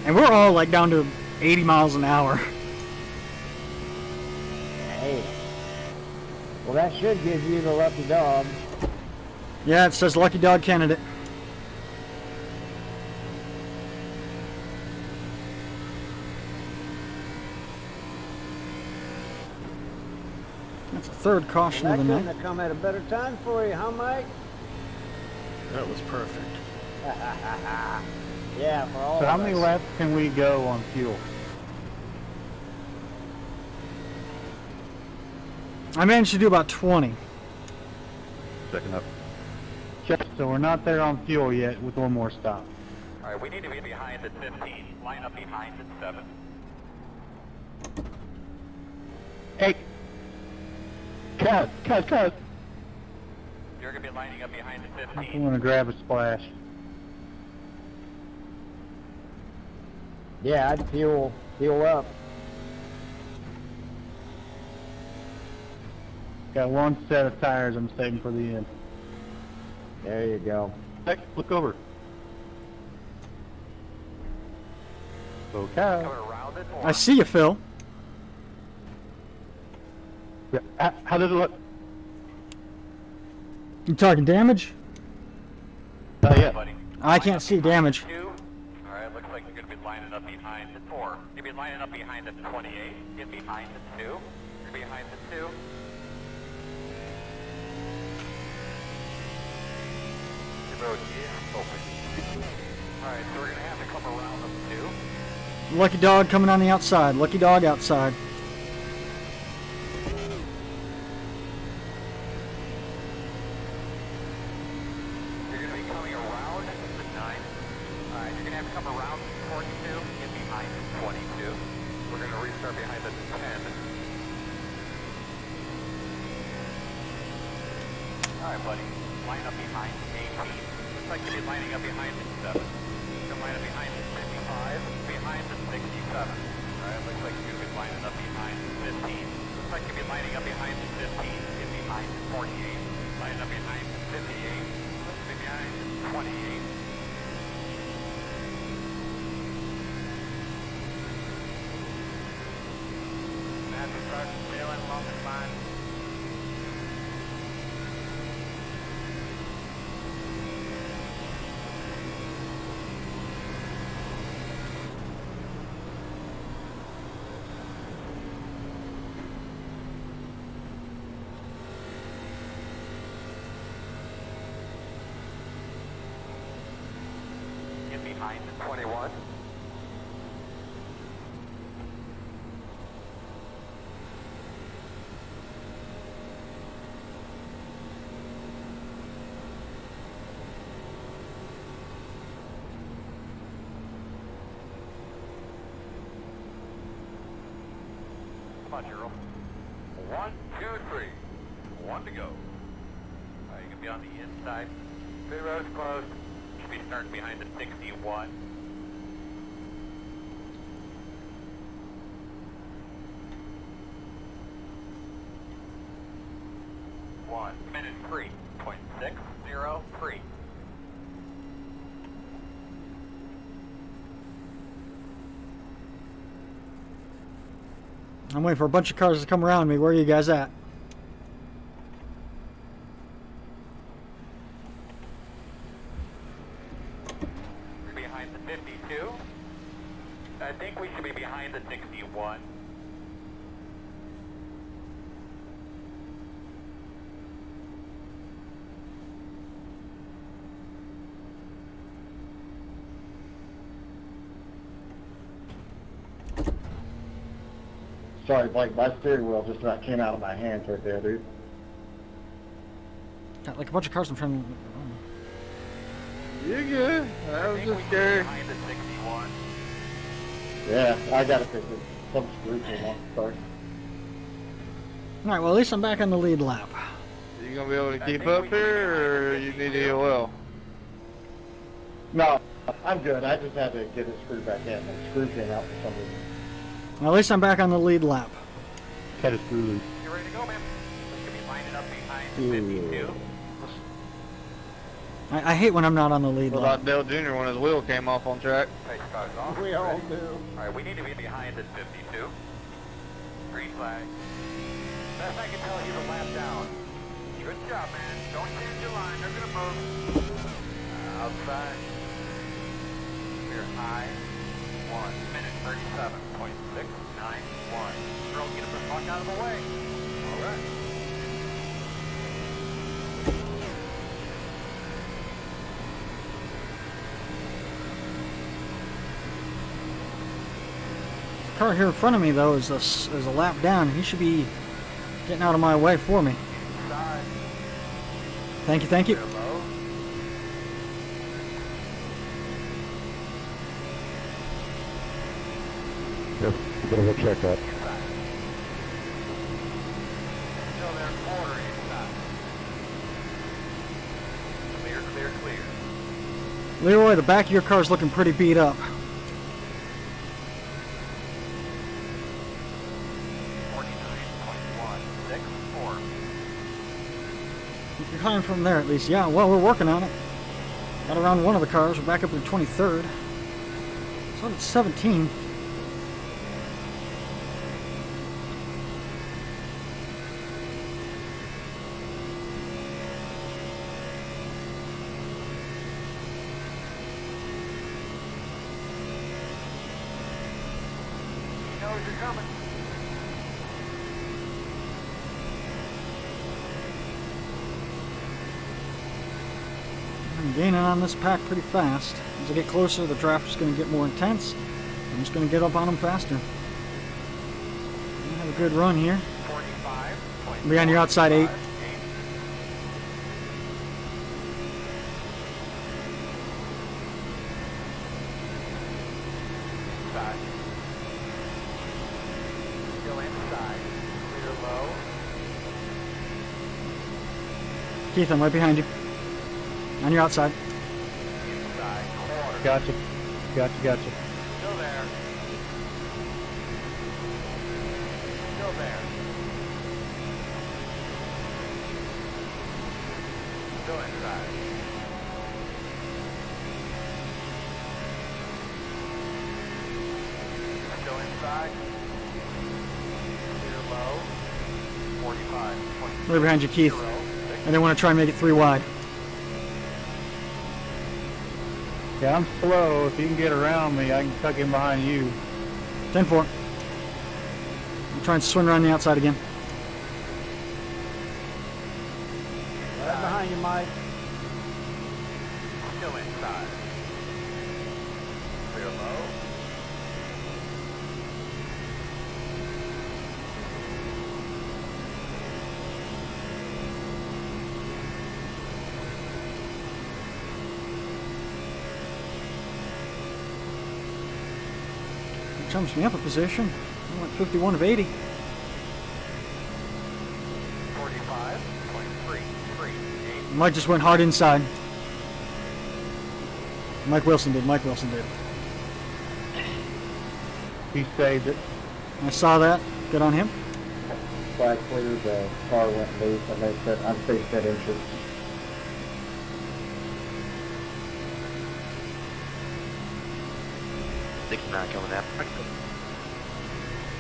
and we're all like down to 80 miles an hour. Hey. Well, that should give you the lucky dog. Yeah, it says lucky dog candidate. That's the 3rd caution That of the couldn't night. have come at a better time for you, huh, Mike? That was perfect. Yeah, for all So of how many us. laps can we go on fuel? I managed to do about 20. Checking up. So we're not there on fuel yet with one more stop. All right, we need to be behind at 15. Line up behind at 7. Hey! Cut! You're going to be lining up behind at I'm 15. going to grab a splash. Yeah, I'd fuel up. Got 1 set of tires I'm saving for the end. There you go. Hey, look over. Okay. Coming around it. I see you, Phil. Yeah. How does it look? You talking damage? Yeah. Buddy. I can't see damage. 2. All right, looks like you're going to be lining up behind at 4. You'll be lining up behind at 28. Get behind at 2. You're behind at 2. The road is open. All right, so we're going to have to come around them 2. Lucky dog coming on the outside. Lucky dog outside. You're going to be coming around the 9. All right, you're going to have to come around 42. Get behind 22. We're going to restart behind the 10. All right, buddy. Line up behind 18. Looks like you'll be lining up behind the 7. You're line up behind the 55. Behind the 67. All right, looks like you'll be lining up behind the 15. Looks like you'll be lining up behind the 15. Get behind the 48. Line up behind the 58. Looks to be behind the 28. Master start sailing along the line. behind the 21. Come on, Gerald. 1, 2, 3. 1 to go. Alright, you can be on the inside. Pit road's closed. Should be starting behind the 61. One minute 3.603. I'm waiting for a bunch of cars to come around me. Where are you guys at? Behind the 52. I think we should be behind the 61. Sorry, Blake, my steering wheel just about came out of my hands right there, dude. Got like a bunch of cars in front of me. You're good. That was just scary. Behind the 61. Yeah, I got to fix it. Some screw came off. Sorry. Alright, well at least I'm back on the lead lap. You gonna be able to keep up here, or you need EOL? No, I'm good. I just had to get it screwed back in. The screw came out for some reason. Well, at least I'm back on the lead lap. Had a screw loose. You ready to go, man? We should be lining up behind the 52. I hate when I'm not on the lead What lap. about Dale Jr. when his wheel came off on track? Pace car's off. We all do. Alright, we need to be behind the 52. Green flag. Best I can tell, he's a lap down. Good job, man. Don't change your line. They're gonna move. Outside. Clear high. 1 minute 37.691. Girl, get him the fuck out of the way. Alright. The car here in front of me, though, is a lap down. He should be getting out of my way for me. Side. Thank you, thank you. Clear low. Yep, a bit of a checkup. Inside. Still there, quarter inside. Clear, clear, clear. Leroy, the back of your car's looking pretty beat up. 49.164. You're coming from there at least. Yeah, well, we're working on it. Got around one of the cars. We're back up to 23rd. So it's 17th. He knows you're coming. I'm gaining on this pack pretty fast. As I get closer, the draft is going to get more intense. I'm just going to get up on them faster. Have a good run here. 45. Be on your outside 8. Inside. Still inside. Clear low. Keith, I'm right behind you. On your outside. Inside. Quarter. Gotcha. Gotcha, gotcha. Still there. Still there. Still inside. Still inside. Clear low. 45. Right behind you, Keith. I didn't want to try and make it 3 wide. Yeah, I'm slow. If you can get around me, I can tuck in behind you. 10-4. I'm trying to swing around the outside again. Right behind you, Mike. Still inside. clear low. It jumps me up a position. I went 51 of 80. 45.338. Mike just went hard inside. Mike Wilson did. Mike Wilson did. He saved it. I saw that. Good on him. Flag cleared, the car went loose, and they said unsafe 10 inches. 69 coming out.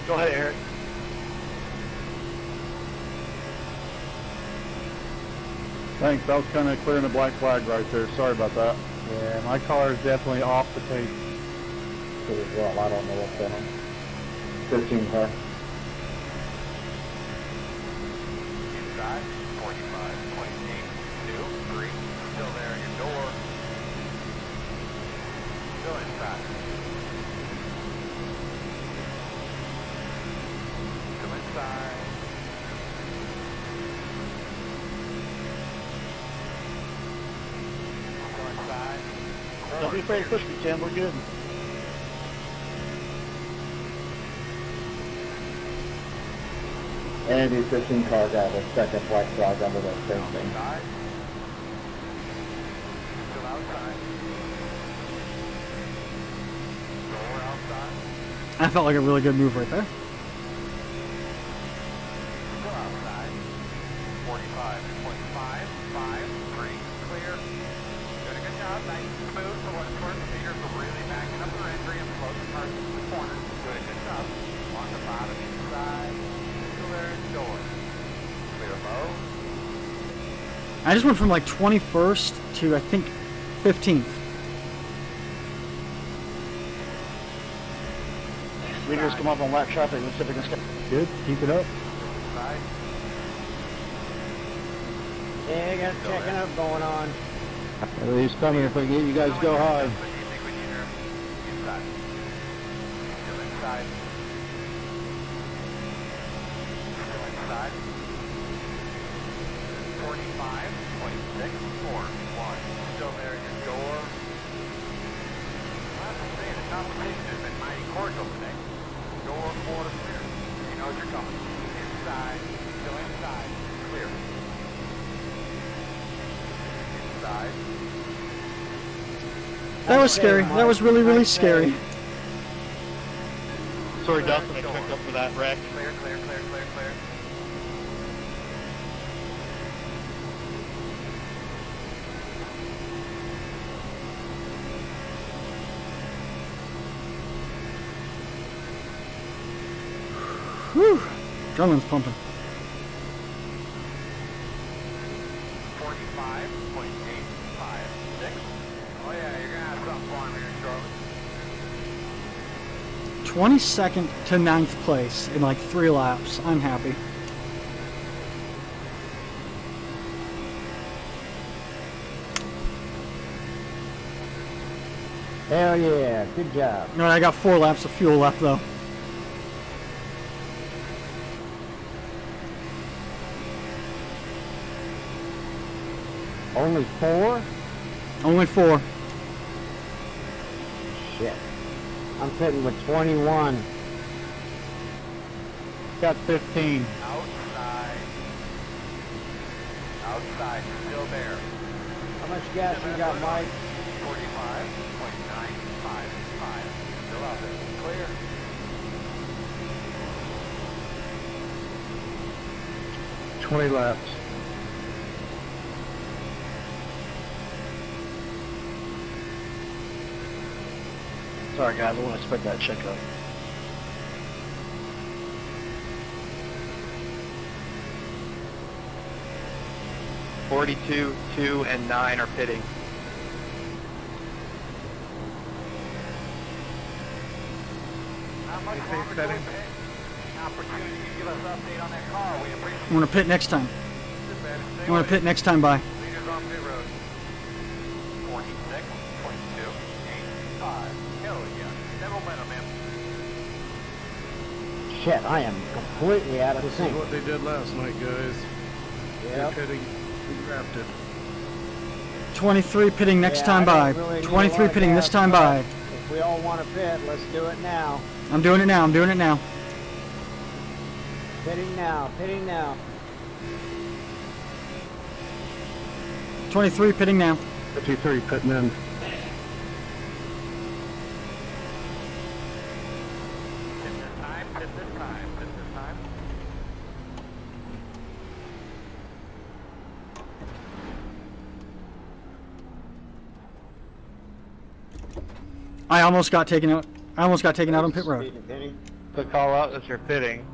Go ahead, Eric. Thanks, I was kind of clearing the black flag right there. Sorry about that. Yeah, my car is definitely off the pace. Good as well, I don't know what's going on. 15 car. Inside, 45.823. Still there in your door. Still inside. Still inside. Still inside. Don't be afraid to push me, Tim. We're good. And the 15 car got a second black flag under that same thing. Outside. Still outside. Door outside. I felt like a really good move right there. Still outside. 45.553. Clear. Doing a good job. Nice and smooth for what it's worth. The meters are really backing up their entry and floating cars into the corner. Doing a good job. On the bottom inside. Still there in the door. Clear low. I just went from like 21st to I think 15th. Leaders come up on lap traffic. Let's see if we can stay. Good. Keep it up. Inside. Yeah, got checking up going on. He's coming if we can get you guys to go high. Inside. Still inside. Still inside. 45.641. Still there in your door. I have to say, the conversation has been mighty cordial today. Door quarter clear. He knows you're coming. Inside. Still inside. Clear. Inside. That was scary. That was really, really scary. Sorry, Dustin, I picked up for that wreck. Clear, clear, clear, clear, clear. Whew. Adrenaline's pumping. 45.856. Oh yeah, you're gonna have something for him here shortly. 22nd to 9th place in like 3 laps. I'm happy. Hell yeah, good job. All right, I got 4 laps of fuel left though. Only 4? Only 4. Shit. I'm sitting with 21. Got 15. Outside. Outside, still there. How much gas you got, Mike? 45.955. Still out there. Clear. Laps. Sorry guys, I want to split that check up. $42, 2, and 9 are pitting. How much longer do we pay? Opportunity to give us an update on that car. We appreciate I'm gonna pit next time. it. I'm gonna pit next time. Bye. Leaders on pit road. 46.285. Hell yeah. Shit, I am completely out of This sync. is what they did last night, guys. Yep. They're pitting drafted. 23 pitting next Yeah, time I by. don't really need a 23 lot of pitting this gas, time but by. If we all want to pit, let's do it now. I'm doing it now. I'm doing it now. Pitting now. Pitting now. 23 pitting now. 53 pitting in. Pit this time, pit this time, pit this time. I almost got taken out. I almost got taken out on pit road. The call out as you're pitting.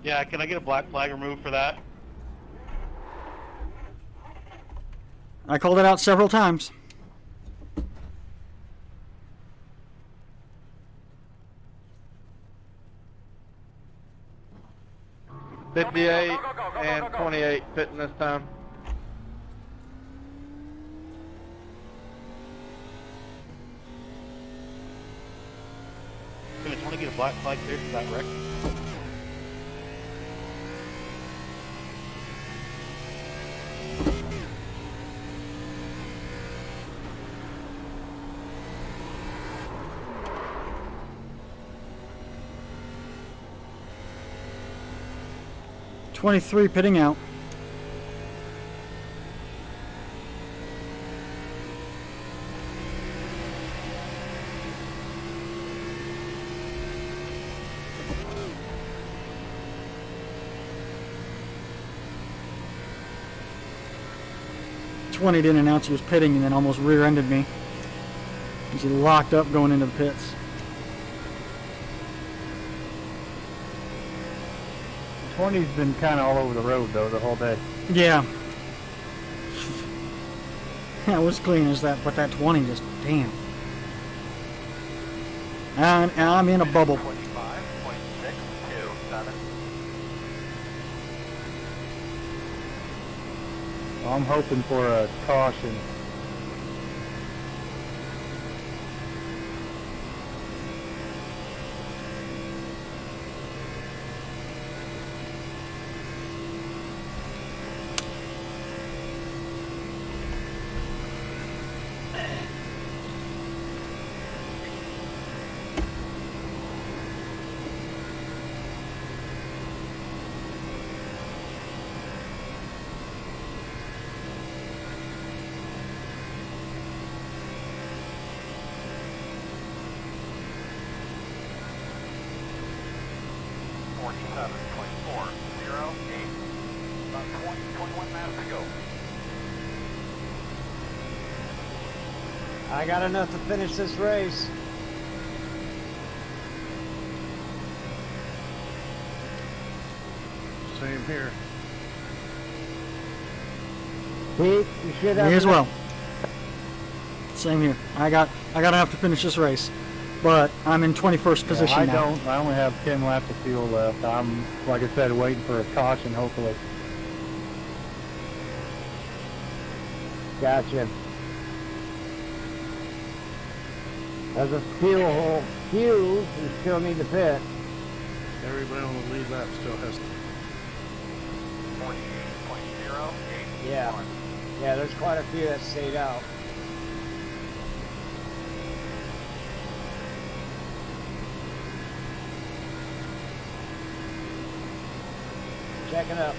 Yeah, can I get a black flag removed for that? I called it out several times. Go, 58 and 28 pitting this time. Can I get a black flag there for that wreck? '23 pitting out. '20 didn't announce he was pitting and then almost rear-ended me. He locked up going into the pits. 20's been kind of all over the road though the whole day. Yeah. That was clean as that, but that 20 just, damn. And I'm in a bubble. 25.627. I'm hoping for a caution. About 21 laps to go. I got enough to finish this race. Same here. Pete, you should have. Me as well. Same here. I got enough to finish this race, but I'm in 21st position now. I don't. I only have 10 laps of fuel left. I'm, like I said, waiting for a caution, hopefully. Gotcha. There's a fuel hole. Fuse, you still need to pit. Everybody on the lead lap still has to. 48.081. Yeah. Yeah, there's quite a few that stayed out. Checking up.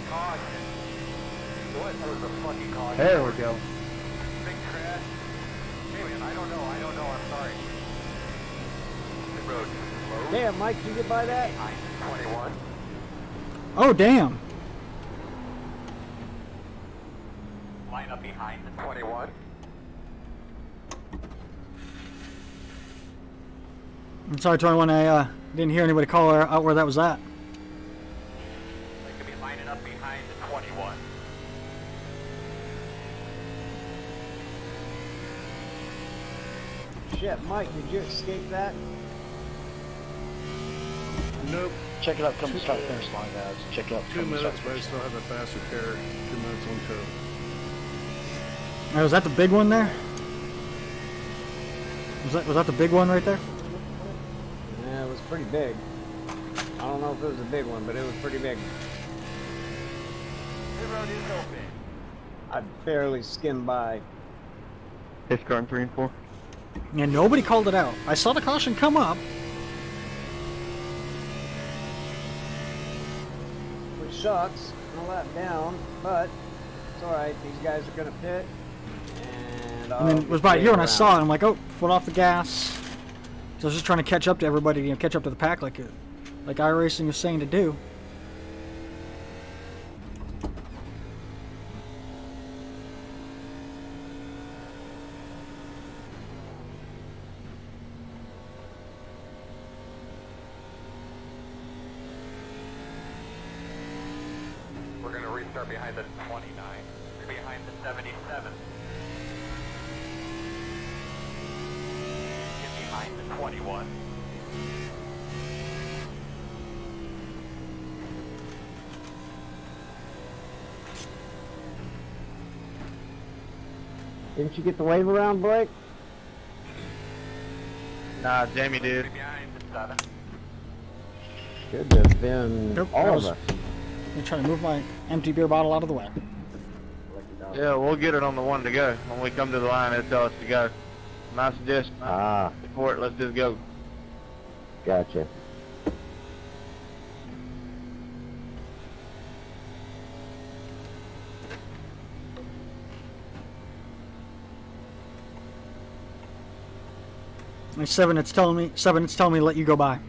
Caution. What was the fucking caution? There we go. Big crash. Alien, I don't know, I'm sorry. The road slow. Damn, Mike, did you get by that? 21. Oh, damn. Line up behind the 21. I'm sorry, 21. I didn't hear anybody call out where that was at. They could be lining up behind the 21. Shit, Mike, did you escape that? Nope. Check it out. Come to start finish line, guys. Check it out. 2 minutes, but I still have a fast repair. 2 minutes on tow. Oh, was that the big one there? Was that the big one right there? Yeah, it was pretty big. I don't know if it was a big one, but it was pretty big. The road is open. I barely skimmed by. It's car 3 and 4. And nobody called it out. I saw the caution come up. Which sucks. I'm a lap down, but it's alright. These guys are gonna pit. And then it was about here when I saw it. I'm like, oh, foot off the gas. So I was just trying to catch up to everybody, catch up to the pack like iRacing was saying to do. We're going to restart behind the 29, behind the 77. Get behind the 21. Didn't you get the wave around, Blake? Nah, Jamie did. Behind the 7. Should have been Nope, all I of was- us. I'm trying to move my empty beer bottle out of the way. Yeah, we'll get it on the one to go. When we come to the line, it'll tell us to go. My suggestion. For it, let's just go. Gotcha. And 7, it's telling me to let you go by.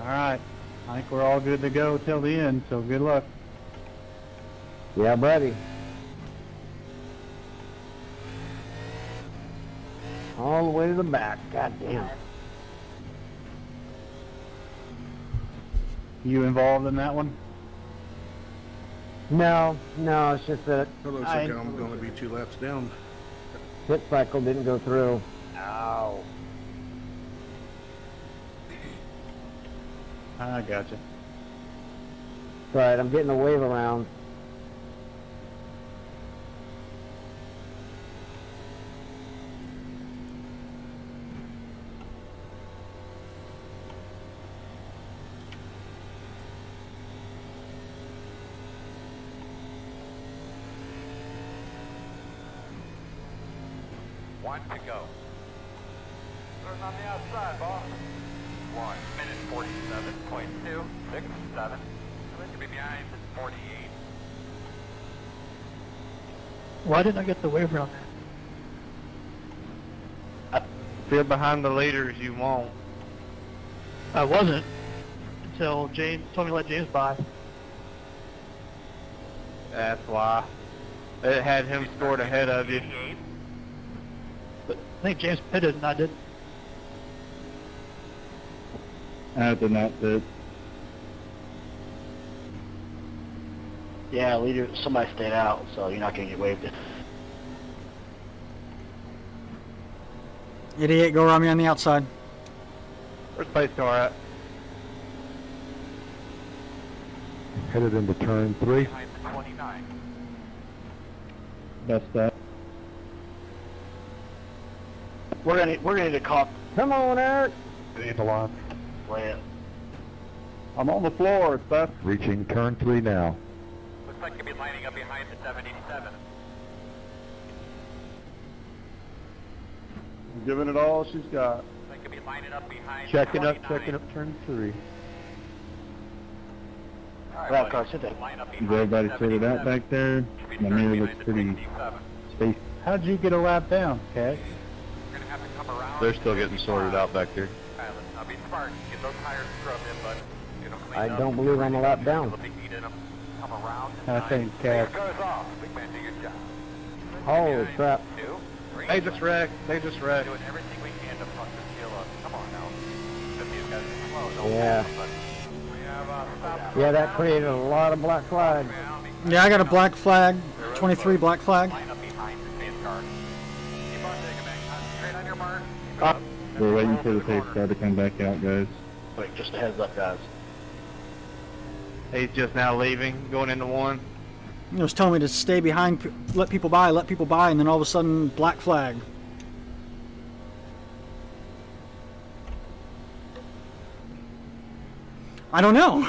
Alright. I think we're all good to go till the end, so good luck. Yeah, buddy. All the way to the back. God damn. You involved in that one? No, it's just that It looks like I'm going to be 2 laps down. pit cycle didn't go through. Ow. I gotcha. But I'm getting a wave around. One to go. Starting on the outside, boss. 1 minute 47.267. And then you'll be behind at 48. Why didn't I get the waiver on that? If you're behind the leaders, you won't. I wasn't until James told me to let James by. That's why. It had him scored ahead of you. But I think James pitted and I didn't. I did not do. Yeah, leader, somebody stayed out, so you're not going to get waved in. Idiot, go around me on the outside. Where's pace car at? Headed into turn 3. Behind the 29. Best that. We're gonna need a cop. Come on, Eric. In the line. Land. I'm on the floor, Seth. Reaching turn 3 now. Looks like you'll be lining up behind the 77. Giving it all she's got. Looks like you'll be lining up behind Checking the up 29. turn 3. All Right, buddy. car, sit there. Line up Is behind everybody the sorted out 77. back there? You'll My be starting mirror behind looks the pretty 67. spaced. How'd you get a lap down, Cash? You're gonna have to come around. They're still getting sorted out back there. Alright, listen, I'll be smart. Get those tires scrubbed in, bud. Get them cleaned I up. don't believe I'm a lap down. Get a big heat in them. Come around. I think Cash. Goes off. Big man, do your job. Holy crap. 2, 3. They just wrecked. They just wrecked. Doing everything we can to fuck this deal up. Come on now. But these guys are slow. Don't Yeah. but we have stop. Yeah, that created a lot of black flags. Yeah, I got a black flag, 23 black flag. Line up behind the pace car. Keep on taking back. Concentrate on your mark. We're waiting for the pace car to come back out, guys. Wait, just a heads up, guys. He's just now leaving, going into 1. It was telling me to stay behind, let people by, and then all of a sudden, black flag. I don't know.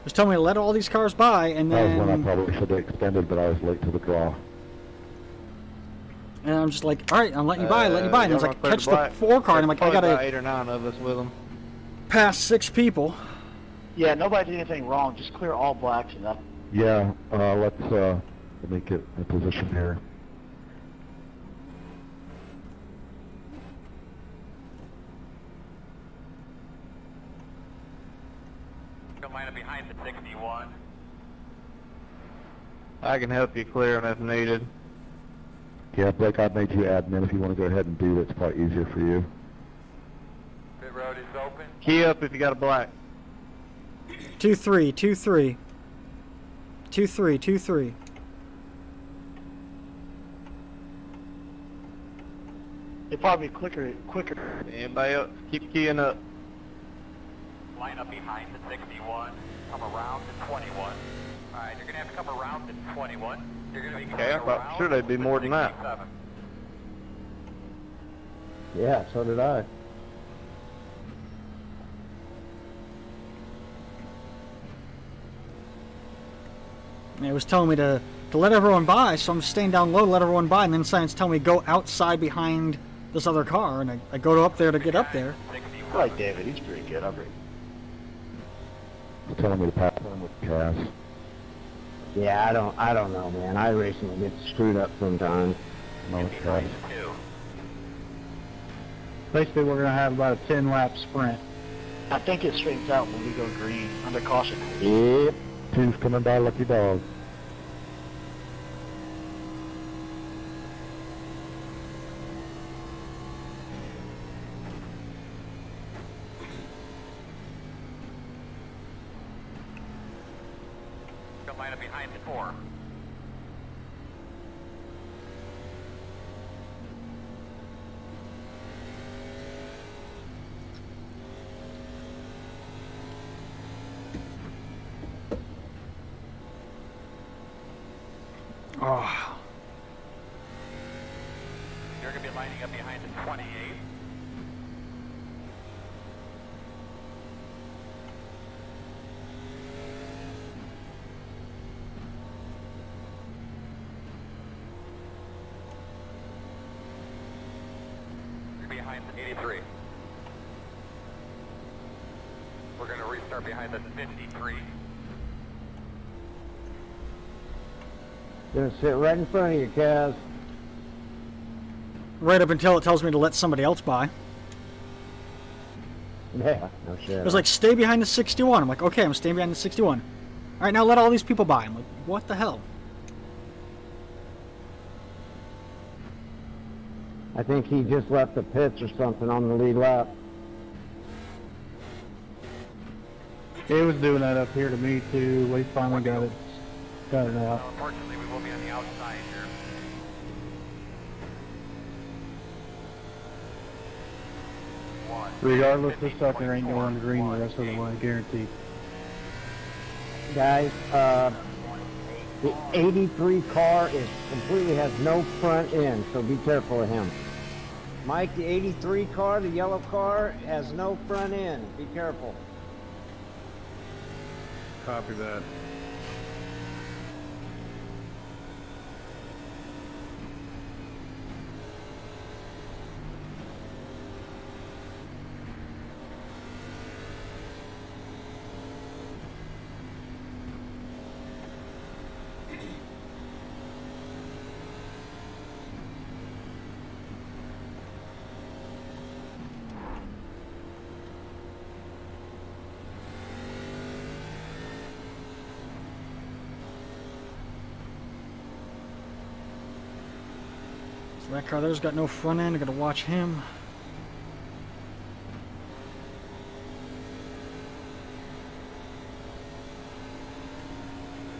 Just told me to let all these cars by, and That was when I then probably should have extended, but I was late to the draw. and I'm just like, all right, I'm letting you by, letting you by, and it's y'all like gonna catch clear the black? 4 car, and I'm like, I Probably about gotta 8 or 9 of us with them. pass 6 people. Yeah, nobody did anything wrong. Just clear all blacks and up. Yeah, let me get a position here. Don't line up behind the 61. I can help you clear them if needed. Yeah, Blake, I made you admin. If you want to go ahead and do it, it's probably easier for you. Pit road is open. Key up if you got a black. 2-3, 2-3. 2-3, 2-3. It'd probably be quicker. Anybody else? Keep keying up. Line up behind the 61. Come around to 21. Alright, you're going to have to come around to 21. You're going to be Okay, I coming thought around sure they'd be to more than that. 67. Yeah, so did I. And it was telling me to let everyone by, so I'm staying down low to let everyone by, and then science telling me to go outside behind this other car, and I go up there to get up there. I like David. He's pretty good. I'll agree. He's telling me to pass on with Cass. Yeah, I don't know, man. iRacing will get screwed up sometimes. No, Cass. Basically, we're gonna have about a 10-lap sprint. I think it straightens out when we go green under caution. Yep. Two's coming by, lucky dog. Don't line up behind the 4. Oh. You're going to be lining up behind the 28. You're behind the 83. We're going to restart behind the 53. Gonna sit right in front of you, Kaz. Right up until it tells me to let somebody else by. Yeah, no shit. It was like, stay behind the 61. I'm like, okay, I'm staying behind the 61. Alright, now let all these people by. I'm like, what the hell? I think he just left the pits or something on the lead lap. It was doing that up here to me too. We finally got it out. Unfortunately, we will be on the outside here. Regardless, this sucker ain't going green the rest of the way, guaranteed. Guys, the 83 car completely has no front end, so be careful of him. Mike, the 83 car, the yellow car, has no front end. Be careful. Copy that. So that car there's got no front end. I gotta watch him.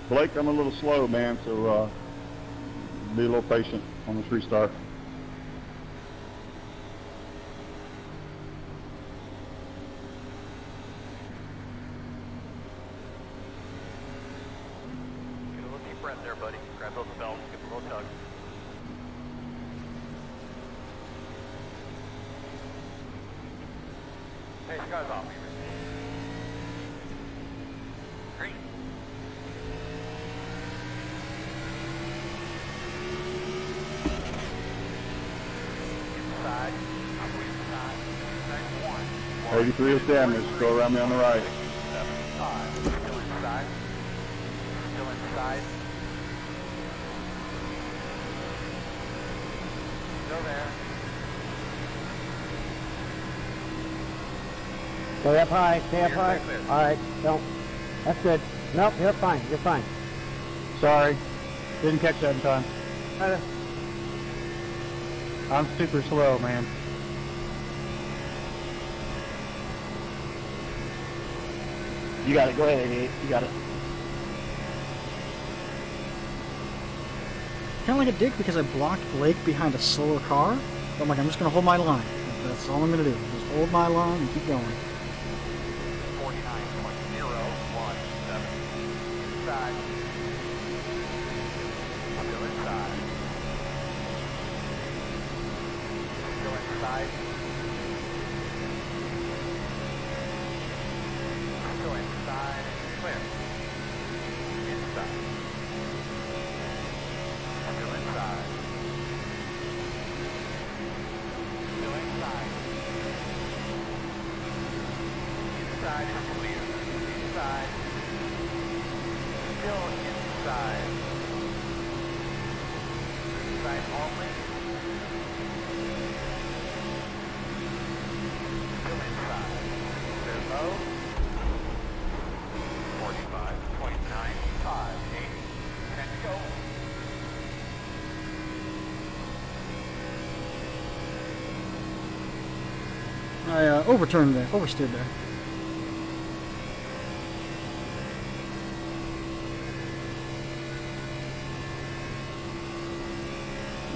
Blake, I'm a little slow, man, so be a little patient on this restart. Get a little deep breath there, buddy. Grab those belts, give them a little tug. Hey, sky's off. 83 is damaged. Go around me on the right. 5. Still inside. Still inside. Still there. Stay up high, stay up high. Clear. All right, don't. That's good. Nope, you're fine, you're fine. Sorry. Didn't catch that in time. Uh, I'm super slow, man. You got it. Go ahead, 88. You got it. Kind of like a dick because I blocked Blake behind a slower car. But I'm like, I'm just going to hold my line. That's all I'm going to do. Just hold my line and keep going. 49.017. Inside. Still inside. Still inside. Still inside. Clear. Inside. Still inside. Still inside. Inside is clear. Inside. Still inside. Inside only. Still inside. Clear low. 45.95. 80. And go. I overturned there, oversteered there.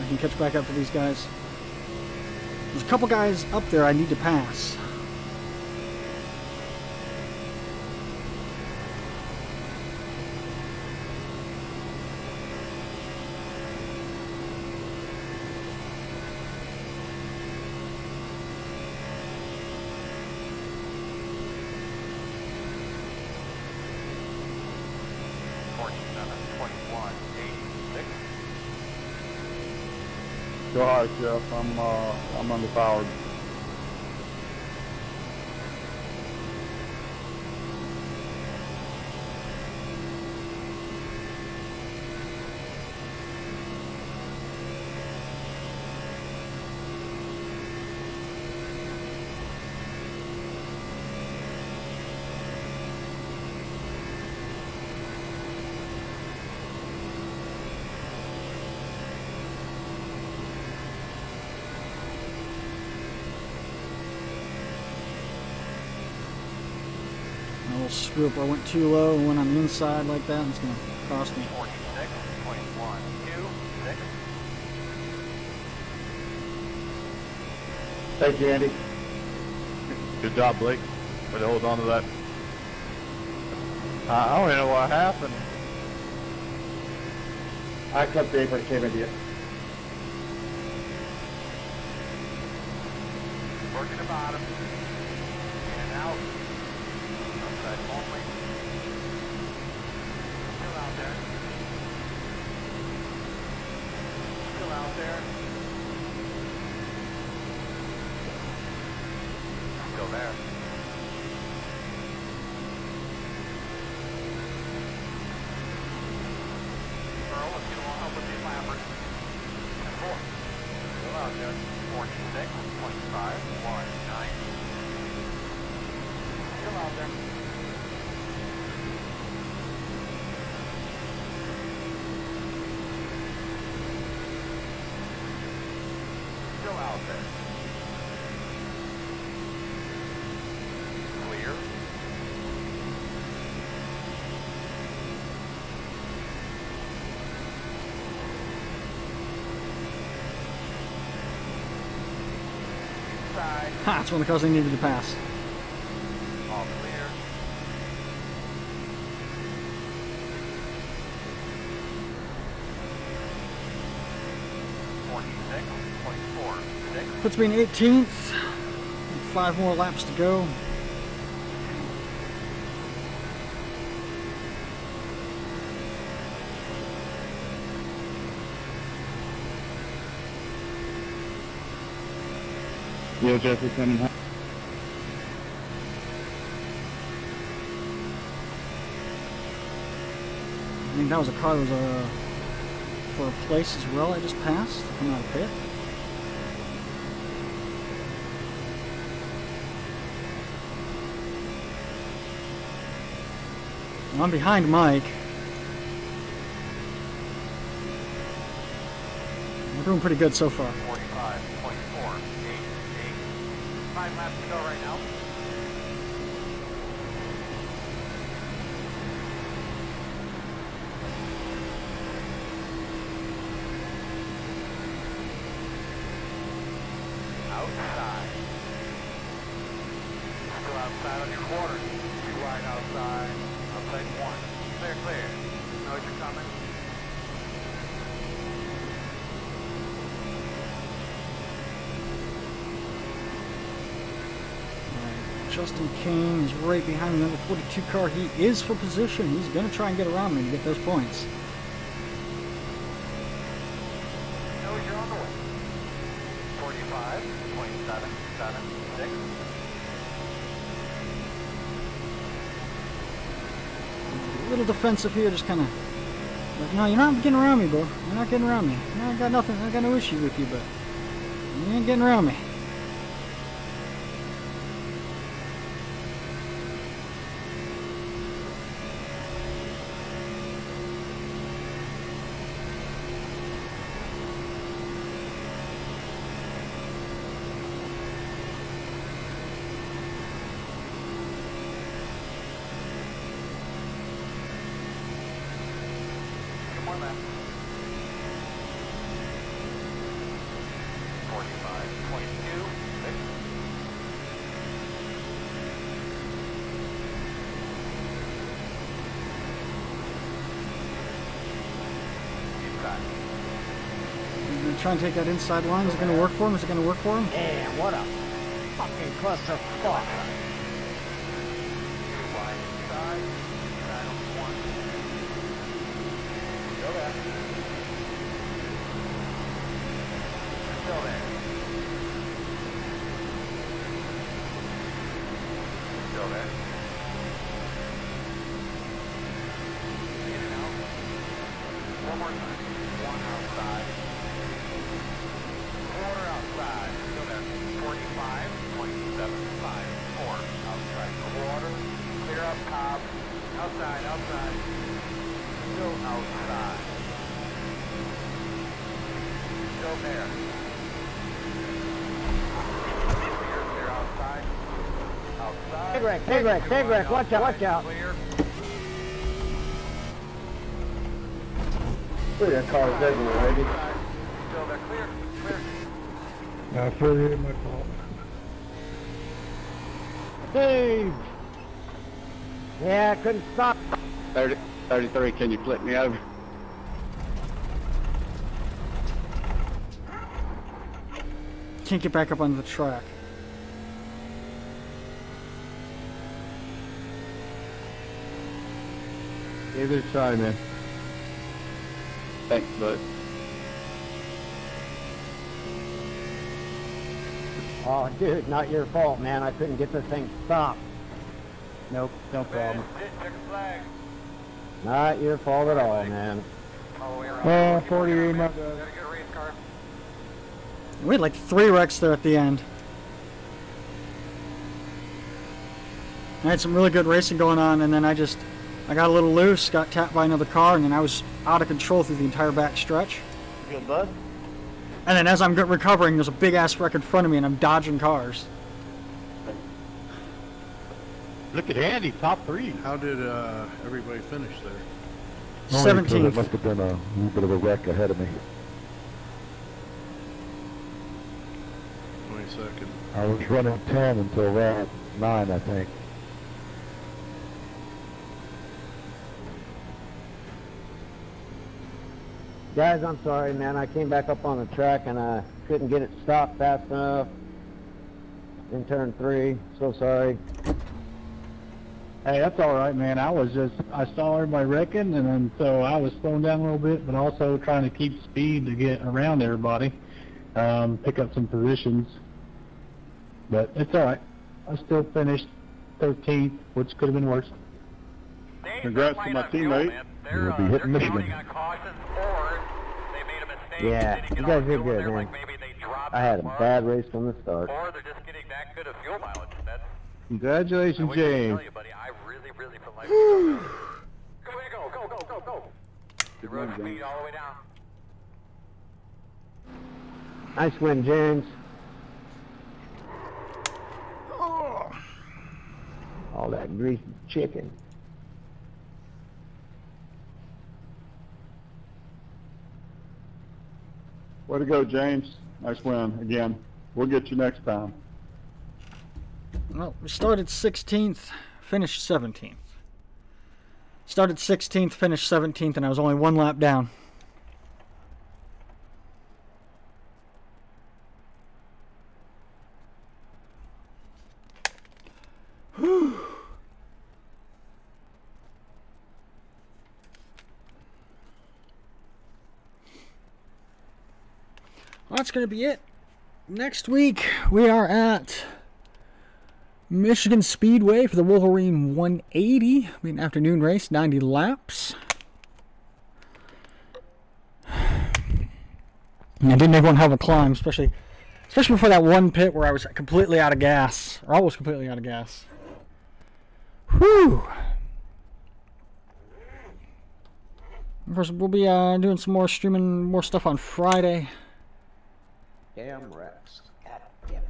I can catch back up to these guys. There's a couple guys up there I need to pass. Go hard, Jeff. I'm underpowered. A little screw up, I went too low, and when I'm inside like that, it's going to cost me. 46.126. Thank you, Andy. Good job, Blake. Way to hold on to that. I don't even know what happened. I clipped the apron, came into you. Working the bottom. In and out. Outside only. Still out there. Still out there. Still there. Earl, if you want help with the elaborate. 4. Still out there. 46.519. Still out there. Still out there. Clear. Inside. Ha! That's one of the cars I needed to pass. All clear. Puts me in 18th. 5 more laps to go. Yeah, Jeff is coming. I think that was a car that was for a place as well I just passed, coming out of pit. I'm behind Mike. We're doing pretty good so far. 45.488. 5 laps to go right now. Outside. Still outside on your quarter. Too wide outside. Outside 1. Clear, clear. Know you're coming. Justin King is right behind the number 42 car. He is for position. He's going to try and get around me to get those points. Know you're on the way. 45.776. A little defensive here, just kind of like, no, you're not getting around me, bro. You're not getting around me. No, I got nothing. I got no issue with you, but you ain't getting around me. More left. 45.26. He's going to try and take that inside line. Is it going to work for him? Is it going to work for him? Damn, what a fucking clusterfuck. Still there. Still there. In and out. One more time. One outside. Quarter outside. Still there. 45.754. Outside. Quarter. Clear up top. Outside. Outside. Still outside. Still there. Clear outside. Outside. Hey Greg, watch out, watch out. Clear. Look at that car's everywhere, lady. Still there. Clear. Clear. I figured it my fault. Steve! Yeah, I couldn't stop. 33, can you flip me over? Can't get back up onto the track. Give it a try, man. Thanks, bud. Oh, dude, not your fault, man. I couldn't get this thing stopped. Nope, no problem. Check a flag. Not your fault at all, man. All the way around. 48, my bad. Gotta get a race car. We had like 3 wrecks there at the end. I had some really good racing going on, and then I got a little loose, got tapped by another car, and then I was out of control through the entire back stretch. Good, bud. And then as I'm recovering, there's a big ass wreck in front of me, and I'm dodging cars. Look at Andy, top 3. How did everybody finish there? Only because 17th. There must have been a little bit of a wreck ahead of me. 22nd. I was running 10 until that 9, I think. Guys, I'm sorry, man. I came back up on the track and I couldn't get it stopped fast enough in turn 3. So sorry. Hey, that's all right, man. I saw everybody wrecking, and then so I was slowing down a little bit, but also trying to keep speed to get around everybody, pick up some positions. But it's all right. I still finished 13th, which could have been worse. Congrats to my teammate. We'll be hitting Michigan. Yeah, you guys did good, man. I had a bad race from the start. Or they're just getting that good of fuel mileage. That's Congratulations, James. buddy, I really feel like go, go. The road speed all the way down. Nice win, James. All that greasy chicken. Way to go, James. Nice win again. We'll get you next time. Well, we started 16th, finished 17th. Started 16th, finished 17th, and I was only one lap down. Whew. Well, that's going to be it. Next week, we are at Michigan Speedway for the Wolverine 180. It'll be an afternoon race, 90 laps. And didn't everyone have a climb, especially for that one pit where I was completely out of gas, or almost completely out of gas. Whew. Of course, we'll be doing some more streaming, more stuff on Friday. Damn Rex. God damn it.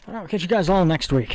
All right, we'll catch you guys all next week.